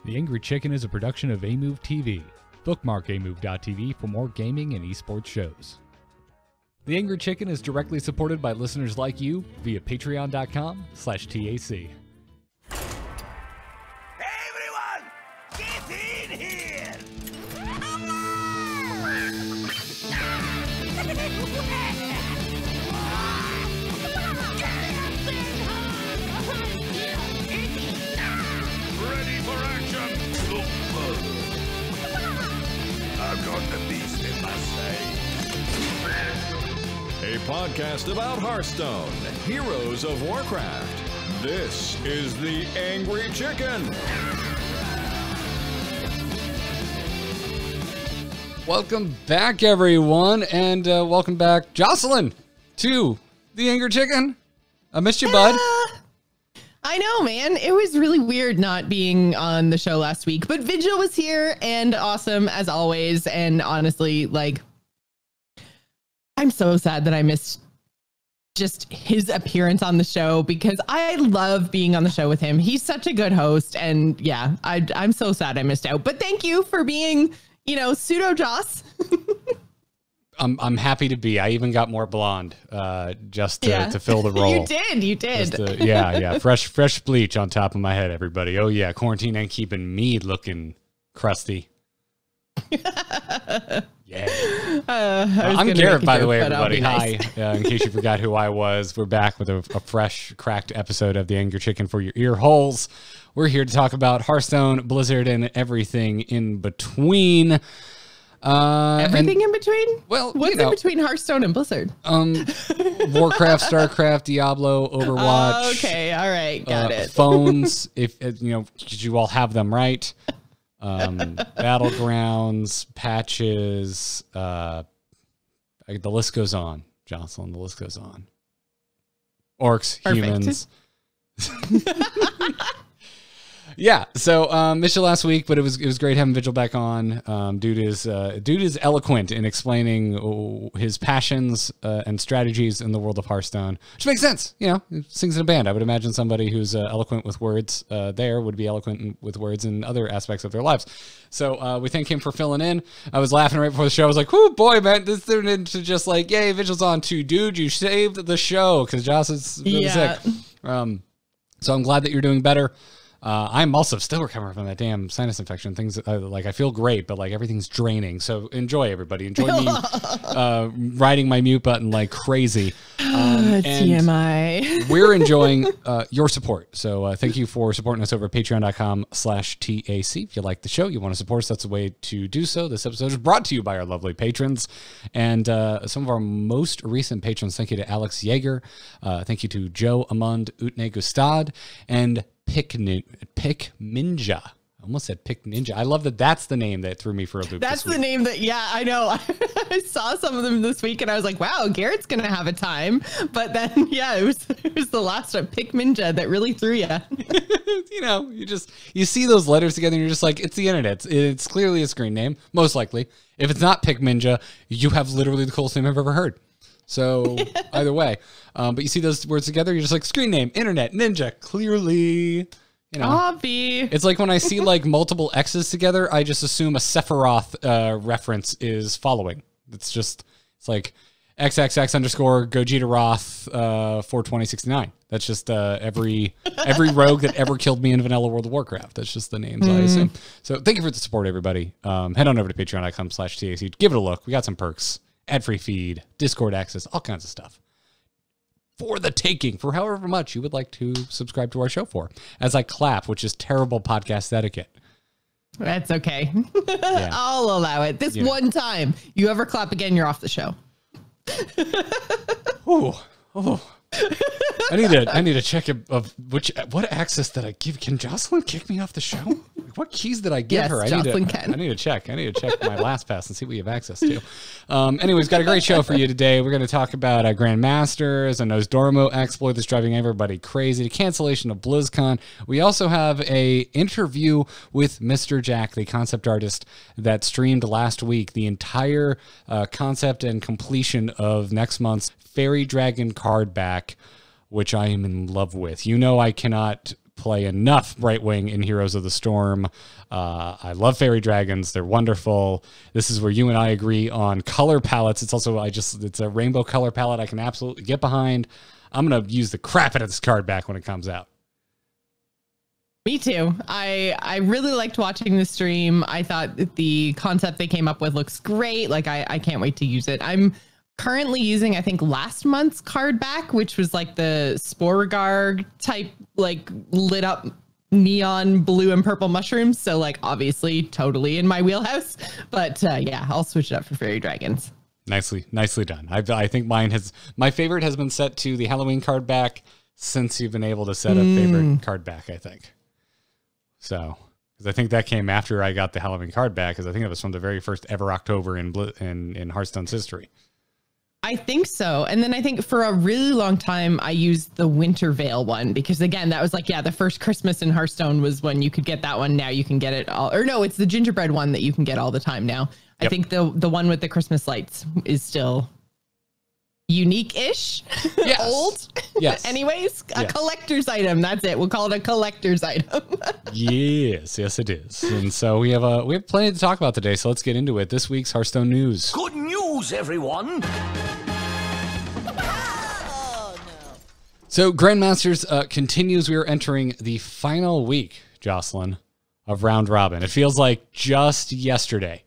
The Angry Chicken is a production of Amove TV. Bookmark amove.tv for more gaming and esports shows. The Angry Chicken is directly supported by listeners like you via patreon.com/TAC. Everyone, get in here! Ready for action! I've got the beast in my sight. A podcast about Hearthstone, Heroes of Warcraft. This is the Angry Chicken. Welcome back, everyone, and welcome back, Jocelyn, to the Angry Chicken. I missed you, bud. I know, man. It was really weird not being on the show last week, but Vigil was here and awesome as always. And honestly, like, I'm so sad that I missed just his appearance on the show because I love being on the show with him. He's such a good host. And yeah, I'm so sad I missed out. But thank you for being, pseudo Joss. I'm happy to be. I even got more blonde just to fill the role. You did. Yeah. Fresh bleach on top of my head, everybody. Oh, yeah. Quarantine ain't keeping me looking crusty. Yeah. I'm Garrett, by the way, everybody. Nice. Hi. In case you forgot who I was, we're back with a fresh, cracked episode of the Angry Chicken for your ear holes. We're here to talk about Hearthstone, Blizzard, and everything in between. Everything in between? Well, what's in between Hearthstone and Blizzard? Warcraft, StarCraft, Diablo, Overwatch. Okay, all right, got it. Phones, if because you all have them, right? Battlegrounds, patches, the list goes on, Jocelyn. The list goes on. Orcs, humans. Yeah, so missed you last week, but it was great having Vigil back on. Dude is eloquent in explaining his passions and strategies in the world of Hearthstone, which makes sense. He sings in a band. I would imagine somebody who's eloquent with words there would be eloquent with words in other aspects of their lives. So we thank him for filling in. I was laughing right before the show. I was like, "Whoo, boy, man, this turned into just like, yay, Vigil's on too, dude. You saved the show because Joss is really sick." So I'm glad that you're doing better. I'm also still recovering from that damn sinus infection. Things I feel great, but like everything's draining. So enjoy, everybody. Enjoy me riding my mute button like crazy. TMI. We're enjoying your support. So thank you for supporting us over at patreon.com/TAC. If you like the show, you want to support us, that's a way to do so. This episode is brought to you by our lovely patrons and some of our most recent patrons. Thank you to Alex Yeager. Thank you to Joe Amund Utne Gustad and Pick Ninja. I almost said Pick Ninja. I love that that's the name that threw me for a loop. That's the name that, yeah, I know. I saw some of them this week and I was like, wow, Garrett's going to have a time. But then, yeah, it was the last one, Pick Ninja, that really threw you. You see those letters together and you're just like, it's the internet. It's clearly a screen name, most likely. If it's not Pick Ninja, you have literally the coolest name I've ever heard. So either way, but you see those words together, you're just like screen name, internet, ninja, clearly, Obvi. It's like when I see like multiple X's together, I just assume a Sephiroth reference is following. It's like XXX underscore Gogeta Roth 42069. That's just every rogue that ever killed me in Vanilla World of Warcraft. That's just the names I assume. So thank you for the support, everybody. Head on over to patreon.com/TAC. Give it a look. We got some perks. Ad-free feed, Discord access, all kinds of stuff. For the taking, for however much you would like to subscribe to our show for. As I clap, which is terrible podcast etiquette. That's okay. Yeah. I'll allow it. This one time, you ever clap again, you're off the show. Oh. I need to check what access did I give? Can Jocelyn kick me off the show? What keys did I give her? I need to check my LastPass and see what you have access to. Anyways, got a great show for you today. We're going to talk about Grandmasters, a Nosdormo exploit that's driving everybody crazy, the cancellation of BlizzCon. We also have a interview with Mr. Jack, the concept artist that streamed last week, the entire concept and completion of next month's Fairy Dragon card back, which I am in love with. I cannot play enough Brightwing in Heroes of the Storm. I love fairy dragons. They're wonderful. This is where you and I agree on color palettes. It's also, it's a rainbow color palette I can absolutely get behind. I'm going to use the crap out of this card back when it comes out. Me too. I really liked watching the stream. I thought the concept they came up with looks great. Like I can't wait to use it. I'm currently using, I think, last month's card back, which was like the Sporegar type, like lit up neon blue and purple mushrooms. So like obviously totally in my wheelhouse. But yeah, I'll switch it up for fairy dragons. Nicely done. I think my favorite has been set to the Halloween card back since you've been able to set a favorite card back, I think. So, because I think that came after I got the Halloween card back, because I think it was from the very first ever October in Hearthstone's history. I think so. And then I think for a really long time, I used the Winter Veil one, because again, that was like, yeah, the first Christmas in Hearthstone was when you could get that one. Now you can get it all, or no, it's the gingerbread one that you can get all the time now. Yep. I think the one with the Christmas lights is still unique-ish. Yes. Old. Yes. Anyways, a collector's item. That's it. We'll call it a collector's item. Yes, it is. And so we have plenty to talk about today. So let's get into it. This week's Hearthstone news. Good news, everyone. So Grandmasters continues. We are entering the final week, Jocelyn, of Round Robin. It feels like just yesterday.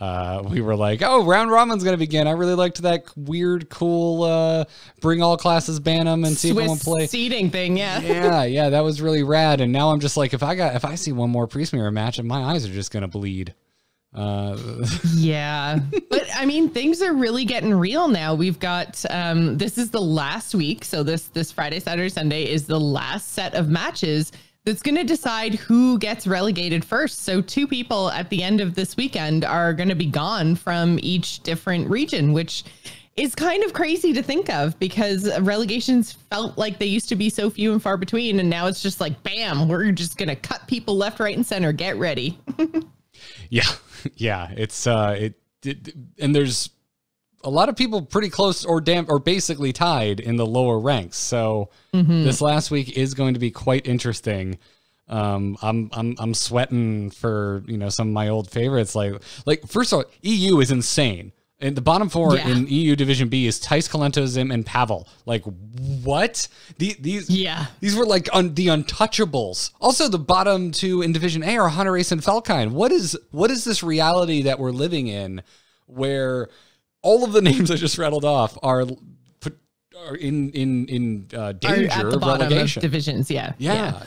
We were like, oh, Round Robin's going to begin. I really liked that weird, cool, bring all classes, ban them, and see if anyone play. Seeding thing, yeah. Yeah, that was really rad. And now I'm just like, if I see one more Priest Mirror match, my eyes are just going to bleed. Yeah, but I mean, things are really getting real now. We've got, this is the last week. So this Friday, Saturday, Sunday is the last set of matches that's going to decide who gets relegated first. So 2 people at the end of this weekend are going to be gone from each different region, which is kind of crazy to think of, because relegations felt like they used to be so few and far between. And now it's just like, bam, we're just going to cut people left, right, and center. Get ready. Yeah. It's and there's a lot of people pretty close or basically tied in the lower ranks. So this last week is going to be quite interesting. I'm sweating for, some of my old favorites. Like first of all, EU is insane. And the bottom 4 in EU Division B is Tice, Kalento, Zim, and Pavel. Like, what? These were like the untouchables. Also, the bottom 2 in Division A are Hunter Ace and Felkine. What is this reality that we're living in, where all of the names I just rattled off are in danger at the bottom relegation. Of divisions? Yeah.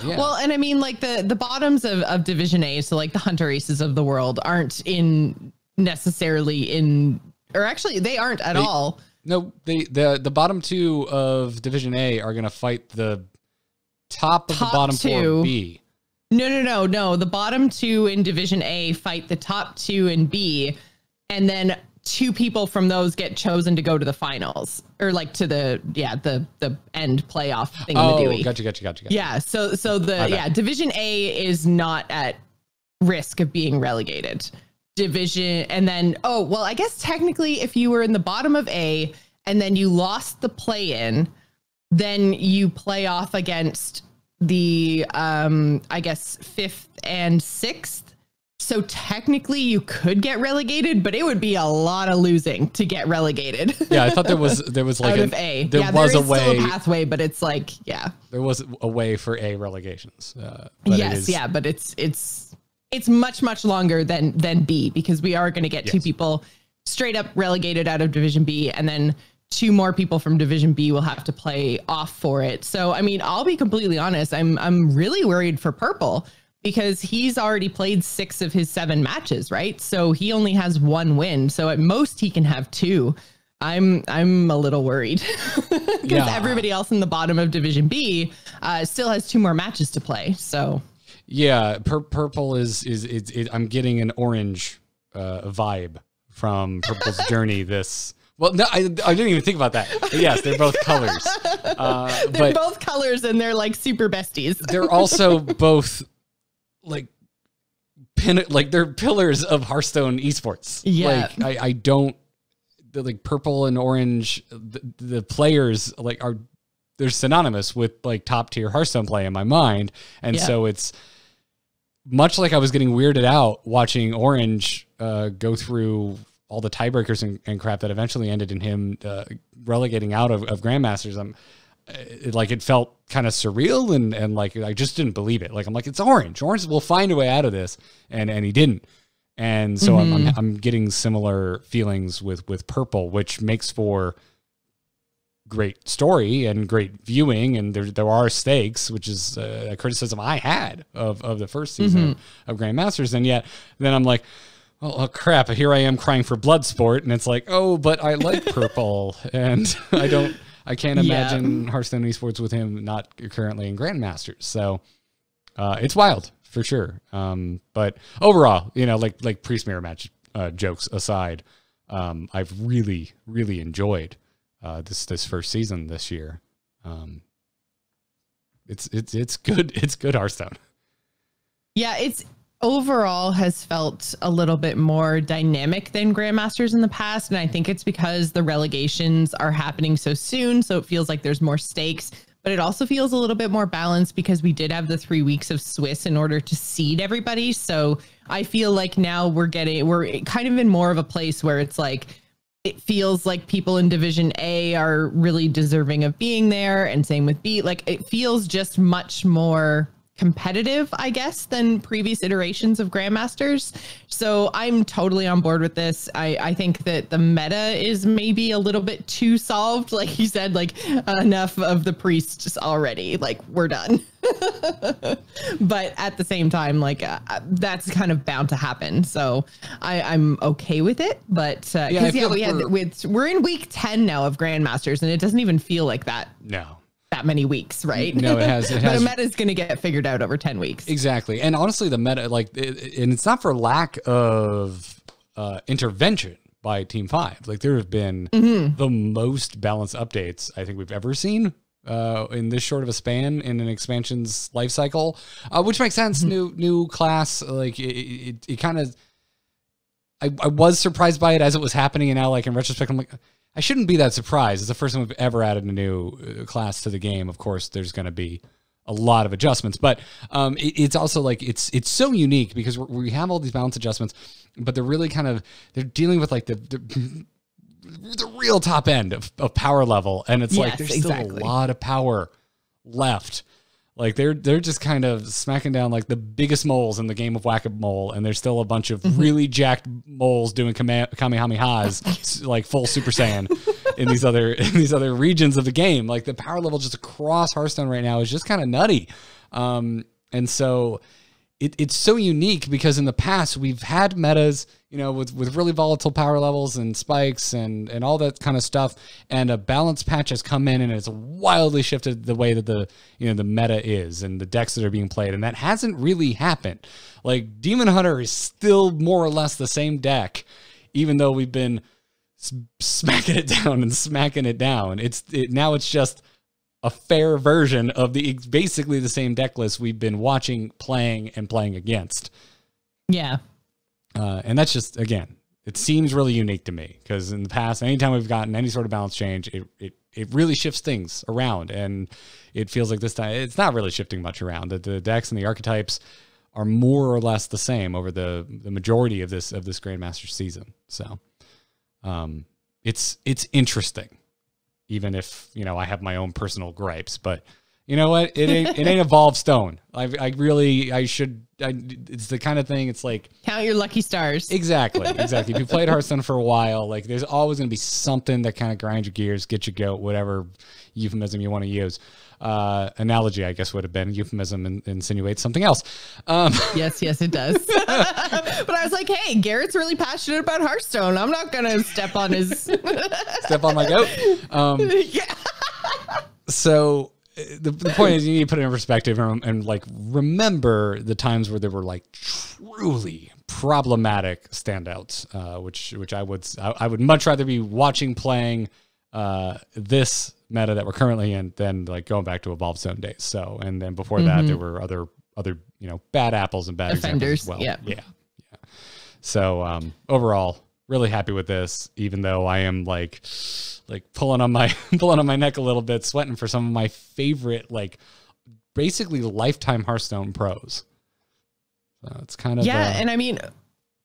Well, and I mean, like the bottoms of Division A, so like the Hunter Aces of the world aren't necessarily in. Or actually, they aren't at all. No, the bottom 2 of Division A are going to fight the top of the bottom 4 B. No. The bottom 2 in Division A fight the top 2 in B, and then 2 people from those get chosen to go to the finals, or like to the end playoff thing. Gotcha. Yeah. So the Division A is not at risk of being relegated. Division, and then I guess technically if you were in the bottom of A and then you lost the play-in, then you play off against the I guess 5th and 6th. So technically you could get relegated, but it would be a lot of losing to get relegated. Yeah, I thought there was like out of A. There was a way, still a pathway, but it's like there was a way for A relegations. But it's much longer than B, because we are going to get 2 people straight up relegated out of Division B, and then 2 more people from Division B will have to play off for it. So, I mean, I'll be completely honest. I'm really worried for Purple, because he's already played 6 of his 7 matches, right? So he only has 1 win. So at most he can have 2. I'm a little worried, because everybody else in the bottom of Division B still has 2 more matches to play. So. Yeah, Purple is I'm getting an orange vibe from Purple's journey. Well, no, I didn't even think about that. But yes, they're both colors. They're both colors, and they're like super besties. They're also both like they're pillars of Hearthstone esports. Yeah, like I don't like purple and orange. The players they're synonymous with like top tier Hearthstone play in my mind. And so it's much like I was getting weirded out watching Orange go through all the tiebreakers and crap that eventually ended in him relegating out of Grandmasters. It felt kind of surreal and like I just didn't believe it. Like I'm like, it's Orange. Orange will find a way out of this, and he didn't. And so I'm getting similar feelings with Purple, which makes for great story and great viewing, and there are stakes, which is a criticism I had of the first season of Grandmasters, and yet then I'm like, oh crap, here I am crying for Bloodsport, and it's like, oh, but I like Purple, and I can't imagine Hearthstone esports with him not currently in Grandmasters, so it's wild for sure. But overall, like Priest Mirror match jokes aside, I've really enjoyed this first season this year. It's good. It's good Hearthstone. Yeah, it's overall has felt a little bit more dynamic than Grandmasters in the past. And I think it's because the relegations are happening so soon. So it feels like there's more stakes, but it also feels a little bit more balanced because we did have the 3 weeks of Swiss in order to seed everybody. So I feel like now we're kind of in more of a place where it's like, it feels like people in Division A are really deserving of being there. And same with B. Like it feels just much more competitive, I guess, than previous iterations of Grandmasters. So I'm totally on board with this. I think that the meta is maybe a little bit too solved. Like you said, like enough of the priests already, like we're done. But at the same time, like that's kind of bound to happen. So I'm okay with it. But we're in week 10 now of Grandmasters, and it doesn't even feel like that. No. That many weeks, right? No, it has. But a meta is going to get figured out over 10 weeks. Exactly. And honestly, the meta, and it's not for lack of intervention by Team 5. Like there have been the most balanced updates I think we've ever seen in this short of a span in an expansion's life cycle, which makes sense. New class, like it kind of, I was surprised by it as it was happening. And now like in retrospect, I'm like, I shouldn't be that surprised. It's the first time we've ever added a new class to the game. Of course, there's going to be a lot of adjustments, but it's also like it's so unique because we have all these balance adjustments, but they're really they're dealing with like the real top end of power level, and it's like there's still a lot of power left. Like they're just kind of smacking down like the biggest moles in the game of Whack-A-Mole, and there's still a bunch of really jacked moles doing Kamehamehas like full Super Saiyan in these other regions of the game. Like the power level just across Hearthstone right now is just kind of nutty, and so it's so unique because in the past we've had metas, with really volatile power levels and spikes and all that kind of stuff. And a balance patch has come in and it's wildly shifted the way that the meta is and the decks that are being played. And that hasn't really happened. Like Demon Hunter is still more or less the same deck, even though we've been smacking it down and smacking it down. Now it's just a fair version of basically the same deck list we've been watching, playing against. Yeah. And that's just, again, it seems really unique to me because in the past, anytime we've gotten any sort of balance change, it really shifts things around. And it feels like this time it's not really shifting much around. The decks and the archetypes are more or less the same over the majority of this Grandmaster season. So it's interesting, even if, I have my own personal gripes, but you know what? It ain't Evolved Stone. It's the kind of thing. It's like count your lucky stars. Exactly. If you played Hearthstone for a while, like there's always going to be something that kind of grinds your gears, get you goat, whatever euphemism you want to use. Analogy, I guess, would have been euphemism and insinuates something else. Yes, it does. But I was like, hey, Garrett's really passionate about Hearthstone. I'm not going to step on my goat. Yeah. So the point is you need to put it in perspective and like remember the times where there were like truly problematic standouts, which I would much rather be watching playing this meta that we're currently in than like going back to Evolved Zone days. So, and then before that there were other bad apples and bad offenders. Examples as well. Yeah. So overall, really happy with this, even though I am like like pulling on my neck a little bit, sweating for some of my favorite, like basically lifetime Hearthstone pros. So it's kind of and I mean,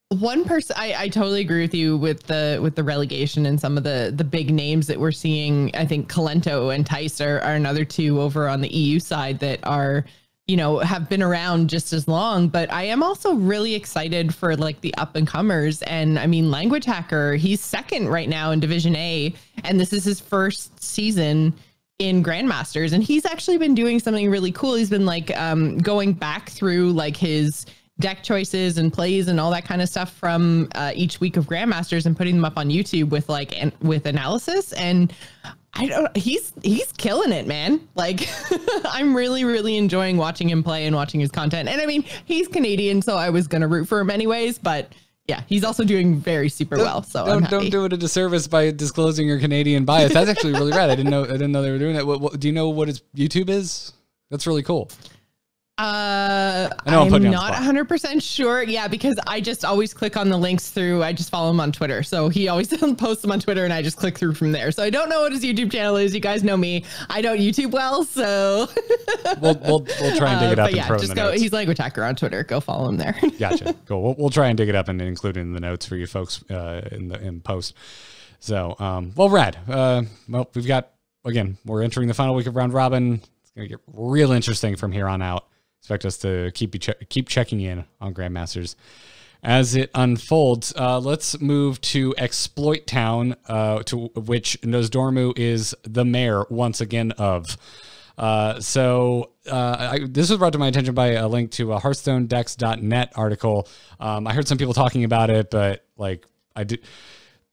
one person I totally agree with you with the relegation and some of the big names that we're seeing. I think Kalento and Tice are another two over on the EU side that are, you know, have been around just as long. But I am also really excited for like the up and comers. And I mean, Language Hacker, he's second right now in Division A, and this is his first season in Grandmasters, and he's actually been doing something really cool. He's been like going back through like his deck choices and plays and all that kind of stuff from each week of Grandmasters and putting them up on YouTube with like with analysis. And he's killing it, man. Like I'm really enjoying watching him play and watching his content. And I mean, he's Canadian, so I was gonna root for him anyways, but yeah, he's also doing very super well. So don't do it a disservice by disclosing your Canadian bias. That's actually really rad. I didn't know they were doing that. What, do you know what his YouTube is? That's really cool. I'm not 100% sure. Yeah, because I just always click on the links through. I just follow him on Twitter. So he always posts them on Twitter and I just click through from there. So I don't know what his YouTube channel is. You guys know me. I don't YouTube well, so we'll try and dig it up. But yeah, just go. He's Language Hacker on Twitter. Go follow him there. Gotcha. Cool. We'll try and dig it up and include it in the notes for you folks in post. So well, rad. Well, we've got, again, we're entering the final week of round robin. It's gonna get real interesting from here on out. Expect us to keep checking in on Grandmasters as it unfolds. Let's move to Exploit Town, to which Nosdormu is the mayor once again of. This was brought to my attention by a link to a HearthstoneDecks.net article. I heard some people talking about it, but like it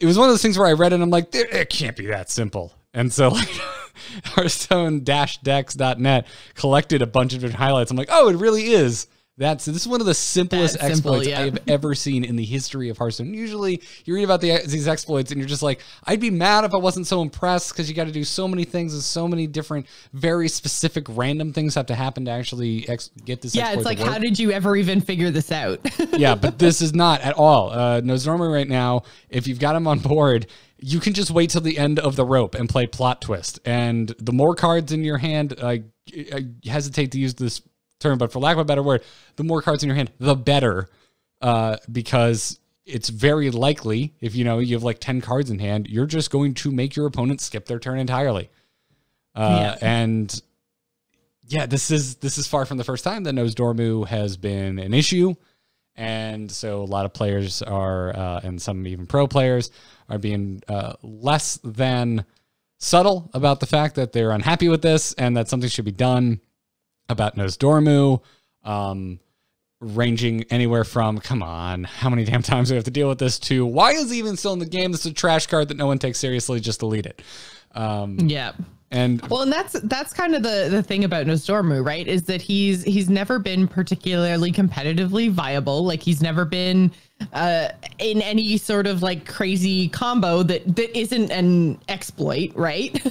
was one of those things where I read it and I'm like, it can't be that simple. And so like Hearthstone-decks.net collected a bunch of different highlights. I'm like, oh, it really is. This is one of the simplest exploits I have ever seen in the history of Hearthstone. Usually you read about these exploits and you're just like, I'd be mad if I wasn't so impressed, because you got to do so many things and so many different, very specific random things have to happen to actually get this exploit. Yeah, it's like, how did you ever even figure this out? Yeah, but this is not at all. Nosdormu right now, if you've got him on board, you can just wait till the end of the rope and play Plot Twist. And the more cards in your hand, I hesitate to use this term, but for lack of a better word, the more cards in your hand, the better. Because it's very likely, if you have like 10 cards in hand, you're just going to make your opponent skip their turn entirely. And yeah, this is far from the first time that Nosdormu has been an issue. And so a lot of players are, and some even pro players, are being less than subtle about the fact that they're unhappy with this and that something should be done about Nosdormu, ranging anywhere from, come on, how many damn times do we have to deal with this, to why is he even still in the game? This is a trash card that no one takes seriously, just delete it. And that's kind of the thing about Nosdormu, right? Is that he's never been particularly competitively viable. Like he's never been in any sort of like crazy combo that isn't an exploit, right?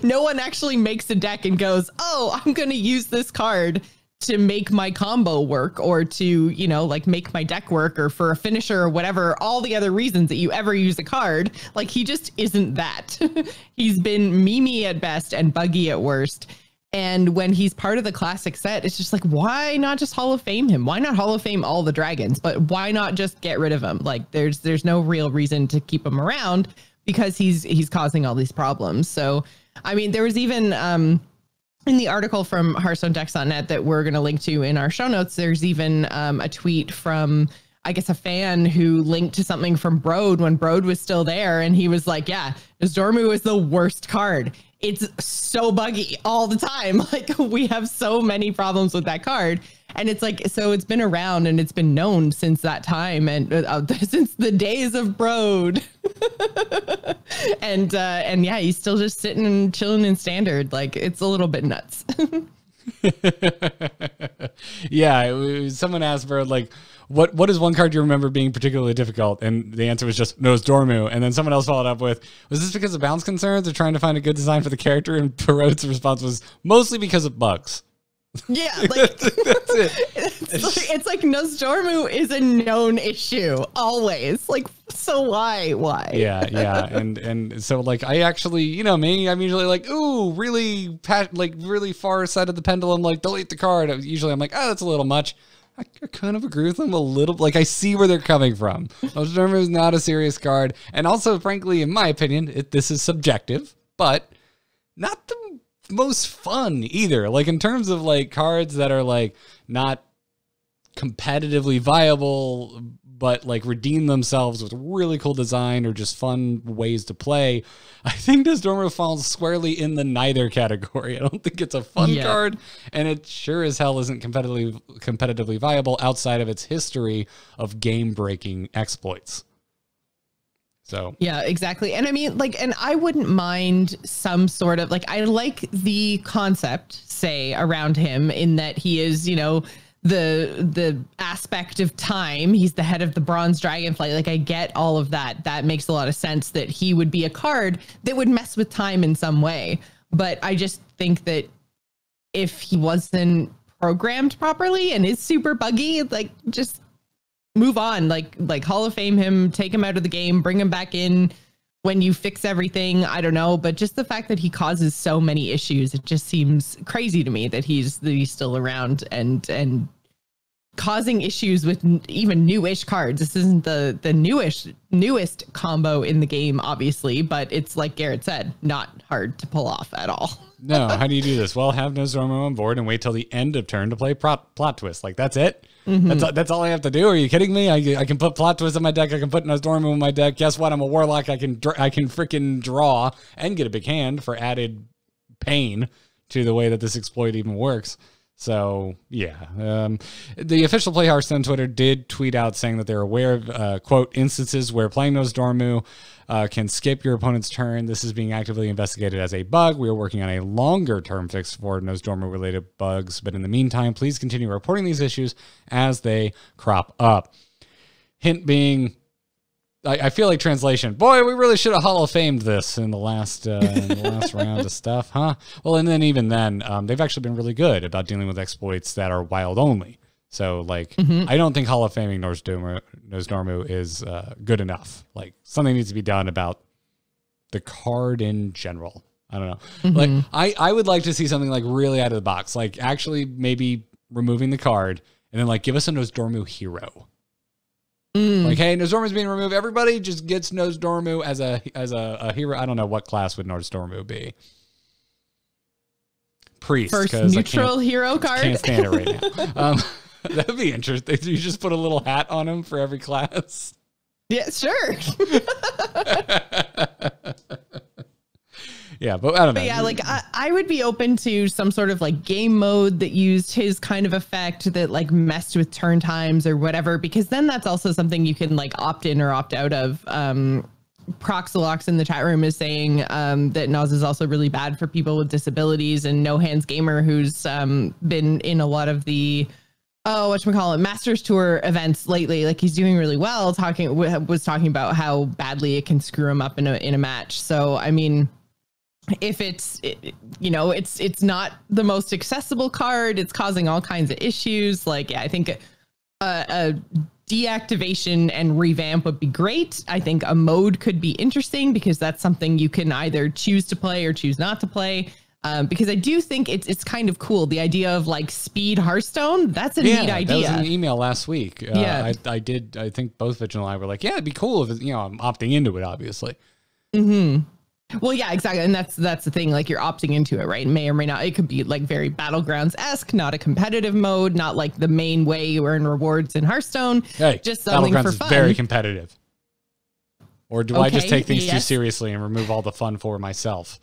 No one actually makes a deck and goes, oh, I'm going to use this card to make my combo work, or to, like make my deck work, or for a finisher, or whatever, all the other reasons that you ever use a card. Like he just isn't that. He's been memey at best and buggy at worst. And when he's part of the classic set, it's just like, why not just Hall of Fame him? Why not Hall of Fame all the dragons? But why not just get rid of him? Like there's no real reason to keep him around, because he's causing all these problems. So, I mean, there was even, in the article from HearthstoneDecks.net that we're going to link to in our show notes, there's even a tweet from, I guess, a fan who linked to something from Broad when Broad was still there. And he was like, yeah, Nosdormu is the worst card. It's so buggy all the time. Like we have so many problems with that card. And it's like, so it's been around and it's been known since that time, and since the days of Broad. and yeah, he's still just sitting and chilling in standard. Like it's a little bit nuts. Yeah, someone asked for like, what is one card you remember being particularly difficult? And the answer was just Nosdormu. And then someone else followed up with, was this because of balance concerns or trying to find a good design for the character? And Perot's response was mostly because of bugs. Yeah, like That's it. It's like Nosdormu is a known issue always. Like, so why? Yeah, and so like I actually, you know me, I'm usually like, ooh, really really far side of the pendulum, like delete the card. Usually I'm like, oh, that's a little much. I kind of agree with them a little. Like I see where they're coming from. Nosdormu is not a serious card, and also, frankly, in my opinion, this is subjective, but not the most fun either. Like in terms of like cards that are like not competitively viable, but like redeem themselves with really cool design or just fun ways to play, I think Nosdormu falls squarely in the neither category. I don't think it's a fun card, and it sure as hell isn't competitively viable outside of its history of game-breaking exploits. So yeah, exactly. And I mean, like, and I wouldn't mind some sort of like, I like the concept, say, around him in that he is, you know, the aspect of time. He's the head of the bronze dragonflight. Like I get all of that. That makes a lot of sense that he would be a card that would mess with time in some way. But I just think that if he wasn't programmed properly and is super buggy, like just move on, like Hall of Fame him, take him out of the game, bring him back in when you fix everything. I don't know, but just the fact that he causes so many issues, it just seems crazy to me that he's still around and causing issues with even newish cards. This isn't the newest combo in the game, obviously, but it's like Garrett said, not hard to pull off at all. No, how do you do this? Well, have Nosdormu on board and wait till the end of turn to play plot twist. Like that's it. That's all I have to do. Are you kidding me? I can put plot twist in my deck. I can put Nosdormu in my deck. Guess what? I'm a warlock. I can freaking draw and get a big hand for added pain to the way that this exploit even works. So yeah, the official Play Hearthstone Twitter did tweet out saying that they're aware of quote instances where playing Nosdormu can skip your opponent's turn. This is being actively investigated as a bug. We are working on a longer term fix for Nosdormu related bugs, but in the meantime, please continue reporting these issues as they crop up. Hint being, I feel like translation. Boy, we really should have Hall of Famed this in the last round of stuff, huh? Well, and then even then, they've actually been really good about dealing with exploits that are wild only. So, like, I don't think Hall of Faming Nosdormu is good enough. Like, something needs to be done about the card in general. I don't know. Like, I would like to see something like really out of the box. Like, actually, maybe removing the card and then like give us a Nosdormu hero. Like, hey, Nosdormu's being removed. Everybody just gets Nosdormu as a hero. I don't know what class would Nosdormu be. Priest. First neutral hero card. Can't stand it right now. That'd be interesting. You just put a little hat on him for every class. Yeah, sure. Yeah, but I don't know. But yeah, like I would be open to some sort of like game mode that used his kind of effect that like messed with turn times or whatever, because then that's also something you can like opt in or opt out of. Proxylox in the chat room is saying that Nos is also really bad for people with disabilities, and No Hands Gamer, who's been in a lot of the Masters Tour events lately, like he's doing really well, was talking about how badly it can screw him up in a match. So I mean, if it's not the most accessible card, it's causing all kinds of issues. Like, yeah, I think a deactivation and revamp would be great. I think a mode could be interesting because that's something you can either choose to play or choose not to play. Because I do think it's kind of cool. The idea of like speed Hearthstone, that's a neat idea. That was an email last week. I think both Vigil and I were like, yeah, it'd be cool if, I'm opting into it, obviously. Well, yeah, exactly. And that's the thing, like you're opting into it, right? It may or may not. It could be like very Battlegrounds-esque, not a competitive mode, not like the main way you earn rewards in Hearthstone. Hey, just something for fun. Is very competitive. Or do I just take things too seriously and remove all the fun for myself?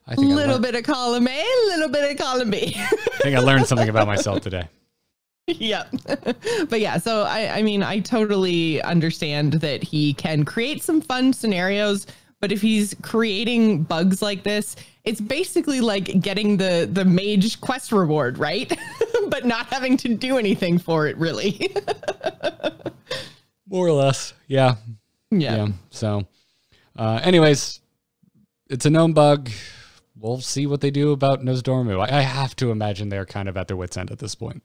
I think little bit of column A, a little bit of column B. I think I learned something about myself today. Yeah. But yeah, so I mean, I totally understand that he can create some fun scenarios, but if he's creating bugs like this, it's basically like getting the mage quest reward, right? But not having to do anything for it, really. More or less. Yeah. So, anyways, it's a known bug. we'll see what they do about Nosdormu. I have to imagine they're kind of at their wits' end at this point.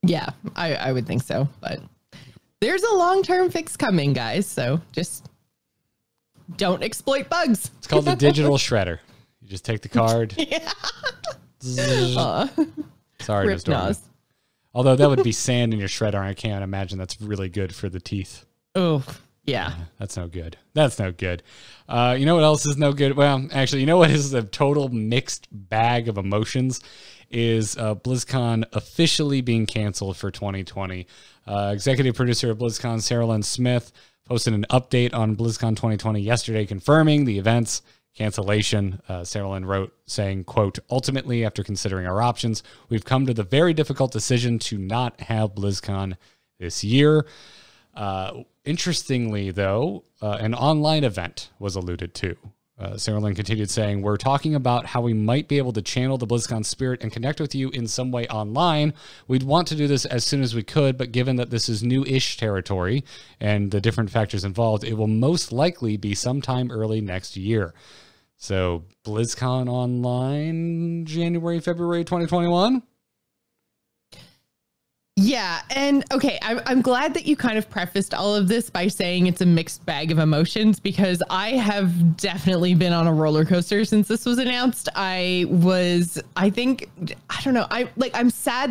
Yeah, I would think so. But there's a long-term fix coming, guys. So just don't exploit bugs. It's called the digital shredder. You just take the card. Yeah. Sorry, Rip Nosdormu. Nos. Although that would be sand in your shredder. I can't imagine that's really good for the teeth. Oh, yeah. That's no good. That's no good. You know what else is no good? Well, actually, you know what is a total mixed bag of emotions is BlizzCon officially being canceled for 2020. Executive producer of BlizzCon, Sarah Lynn Smith, posted an update on BlizzCon 2020 yesterday confirming the event's cancellation. Sarah Lynn wrote saying, quote, ultimately, after considering our options, we've come to the very difficult decision to not have BlizzCon this year. Interestingly, though, an online event was alluded to. Sarah Lynn continued saying, we're talking about how we might be able to channel the BlizzCon spirit and connect with you in some way online. We'd want to do this as soon as we could, but given that this is new-ish territory and the different factors involved, it will most likely be sometime early next year. So BlizzCon online, January, February 2021? Yeah. And okay, I'm glad that you kind of prefaced all of this by saying it's a mixed bag of emotions, because I have definitely been on a roller coaster since this was announced. I'm sad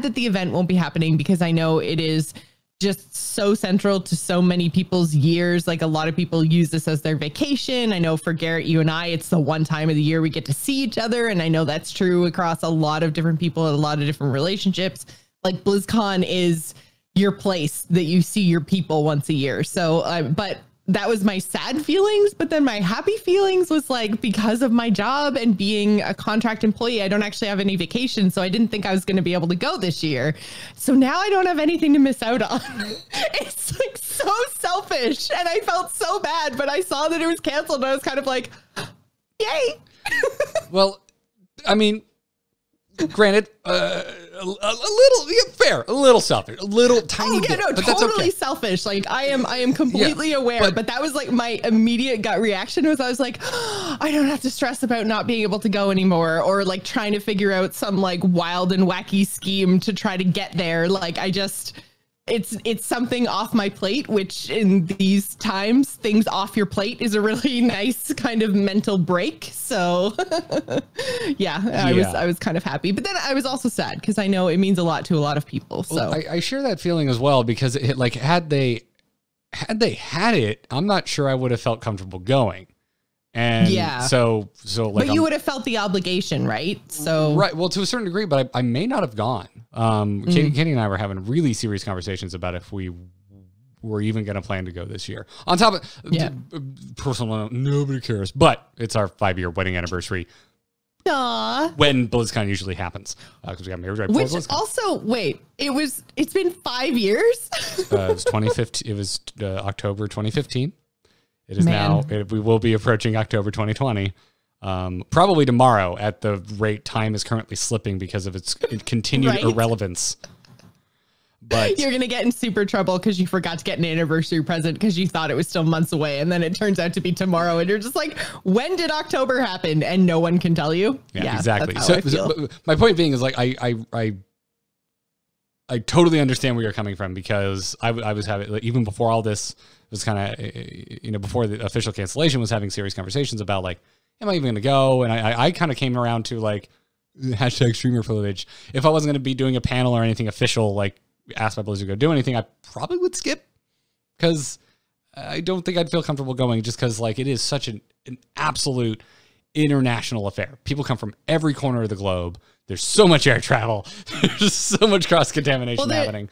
that the event won't be happening because I know it is just so central to so many people's years. Like, a lot of people use this as their vacation. I know for Garrett, you and I, it's the one time of the year we get to see each other. And I know that's true across a lot of different people and a lot of different relationships. Like, BlizzCon is your place that you see your people once a year. So, but that was my sad feelings. But then my happy feelings was like, because of my job and being a contract employee, I don't actually have any vacation. So I didn't think I was going to be able to go this year. So now I don't have anything to miss out on. It's like so selfish. And I felt so bad, but I saw that it was canceled and I was kind of like, yay. Well, I mean, granted, a little fair, a little selfish, a little tiny bit, no, but totally that's okay. selfish. Like, I am completely aware, but that was like my immediate gut reaction was I was like, I don't have to stress about not being able to go anymore, or like trying to figure out some like wild and wacky scheme to try to get there. Like, it's something off my plate, which in these times, things off your plate is a really nice kind of mental break. So I was kind of happy, but then I was also sad because I know it means a lot to a lot of people. So well, I share that feeling as well, because it, like, had they had it, I'm not sure I would have felt comfortable going. And so like, but you would have felt the obligation, right? So right. Well, to a certain degree, but I may not have gone. Katie and I were having really serious conversations about if we were even going to plan to go this year. On top of personal note, nobody cares, but it's our 5-year wedding anniversary. Aww. When BlizzCon usually happens, because we got married right before BlizzCon. Also, wait, it's been 5 years. It was 2015. It was October 2015. It is now. We will be approaching October 2020. Probably tomorrow at the rate time is currently slipping because of its continued irrelevance. But you're going to get in super trouble because you forgot to get an anniversary present because you thought it was still months away. And then it turns out to be tomorrow. And you're just like, when did October happen? And no one can tell you. Yeah, exactly. So my point being is, like, I totally understand where you're coming from, because I was having, like, even before all this was kind of, before the official cancellation, was having serious conversations about, like, am I even going to go? And I kind of came around to, like, hashtag streamer privilege. If I wasn't going to be doing a panel or anything official, like, asked by Blizzard to go do anything, I probably would skip, because I don't think I'd feel comfortable going, just because, like, it is such an absolute international affair. People come from every corner of the globe. There's so much air travel. There's so much cross-contamination happening.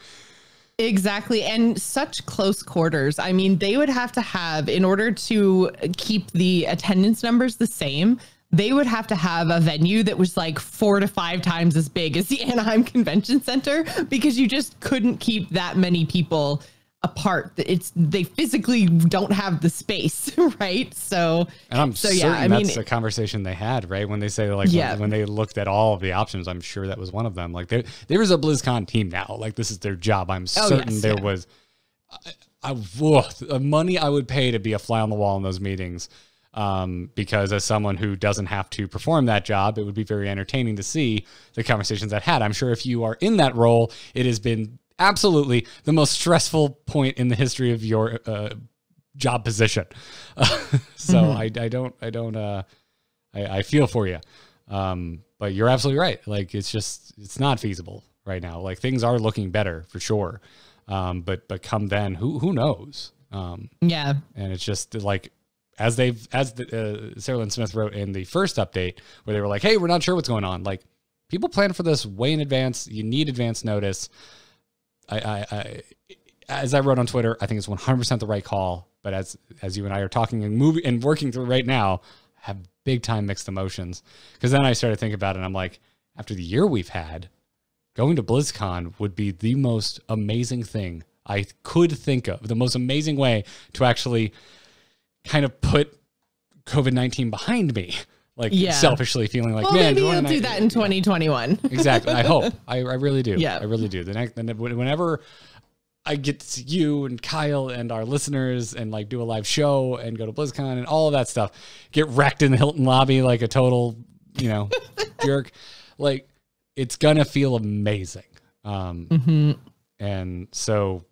Exactly. And such close quarters. I mean, they would have to have, in order to keep the attendance numbers the same, they would have to have a venue that was like 4 to 5 times as big as the Anaheim Convention Center, because you just couldn't keep that many people apart. They physically don't have the space, right? So, and I'm certain that's a conversation they had, right? When they say, like, when they looked at all of the options, I'm sure that was one of them. Like, there is a BlizzCon team now. Like, this is their job. I'm certain there was the money I would pay to be a fly on the wall in those meetings. Because as someone who doesn't have to perform that job, it would be very entertaining to see the conversations I've had. I'm sure if you are in that role, it has been absolutely the most stressful point in the history of your job position. So I feel for you. But you're absolutely right. Like, it's not feasible right now. Like, things are looking better for sure. But come then, who knows? Yeah. And it's just like, Sarah Lynn Smith wrote in the first update where they were like, hey, we're not sure what's going on. Like, people plan for this way in advance. You need advance notice. As I wrote on Twitter, I think it's 100% the right call. But as you and I are talking and moving and working through right now, I have big time mixed emotions. Because then I started thinking about it, and I'm like, after the year we've had, going to BlizzCon would be the most amazing thing I could think of. The most amazing way to actually kind of put COVID-19 behind me. Like, selfishly feeling like, well, man, maybe you'll do that in 2021. Exactly. I hope. I really do. Yeah. I really do. Whenever I get to see you and Kyle and our listeners and like do a live show and go to BlizzCon and all of that stuff, get wrecked in the Hilton lobby like a total, jerk. Like, it's gonna feel amazing. And so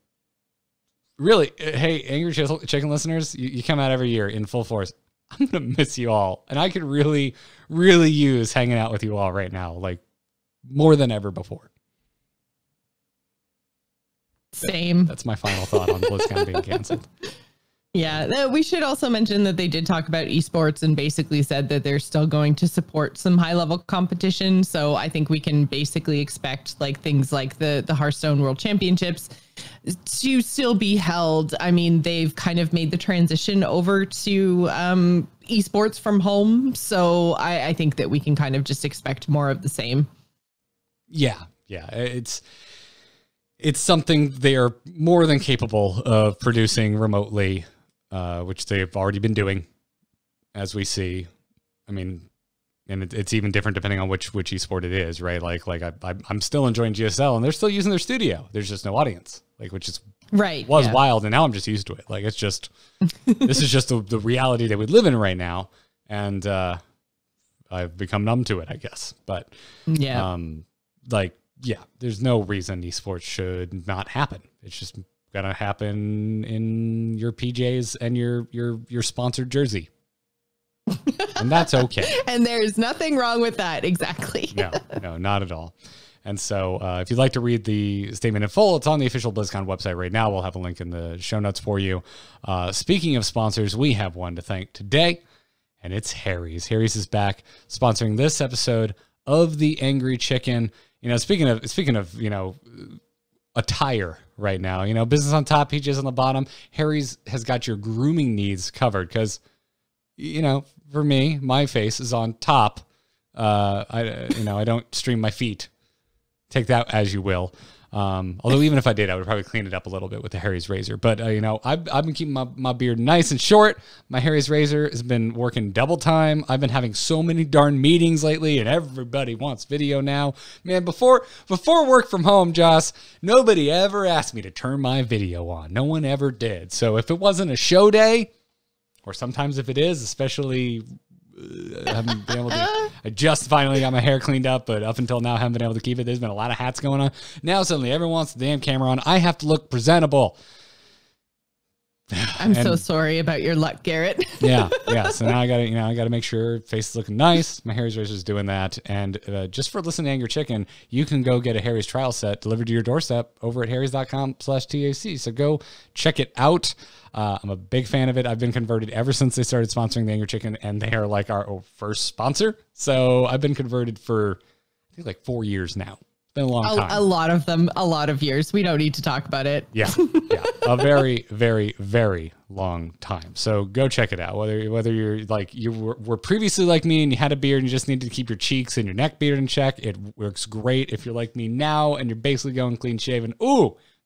really, hey, Angry Chicken listeners, you come out every year in full force. I'm going to miss you all. And I could really, really use hanging out with you all right now, like more than ever before. Same. That's my final thought on BlizzCon being canceled. Yeah, we should also mention that they did talk about esports and basically said that they're still going to support some high level competition. So I think we can basically expect like things like the Hearthstone World Championships to still be held. I mean, they've kind of made the transition over to esports from home. So I think that we can kind of just expect more of the same. Yeah. It's something they are more than capable of producing remotely, which they've already been doing, as we see. I mean, and it's even different depending on which esport it is, right? Like I'm still enjoying GSL, and they're still using their studio. There's just no audience, like, which is wild, and now I'm just used to it. Like, it's just this is just the reality that we live in right now, and I've become numb to it, I guess. But there's no reason esports should not happen. It's just gotta happen in your PJs and your sponsored jersey. And that's okay. And there's nothing wrong with that. Exactly. No, not at all. And so if you'd like to read the statement in full, it's on the official BlizzCon website right now. We'll have a link in the show notes for you. Speaking of sponsors, we have one to thank today, and it's Harry's. Harry's is back sponsoring this episode of The Angry Chicken. Speaking of, attire right now, business on top, PJs on the bottom, Harry's has got your grooming needs covered because, for me, my face is on top. I don't stream my feet. Take that as you will. Although even if I did, I would probably clean it up a little bit with the Harry's razor. But, I've been keeping my beard nice and short. My Harry's razor has been working double time. I've been having so many darn meetings lately, and everybody wants video now. Man, before work from home, Joss, nobody ever asked me to turn my video on. No one ever did. So if it wasn't a show day, or sometimes if it is, especially... I haven't been able to. I just finally got my hair cleaned up, but up until now, I haven't been able to keep it. There's been a lot of hats going on. Now suddenly, everyone wants the damn camera on. I have to look presentable. I'm so sorry about your luck, Garrett. Yeah. So now I gotta make sure face is looking nice. My Harry's razor is doing that. And just for listening to Angry Chicken, you can go get a Harry's trial set delivered to your doorstep over at harrys.com/TAC. So go check it out. I'm a big fan of it. I've been converted ever since they started sponsoring the Angry Chicken, and they are like our first sponsor. So I've been converted for, I think, like 4 years now. It's been a long time. A lot of them, a lot of years. We don't need to talk about it. Yeah. A very, very, very long time. So go check it out. Whether you're like you were previously like me and you had a beard and you just needed to keep your cheeks and your neck beard in check, it works great. If you're like me now and you're basically going clean shaven,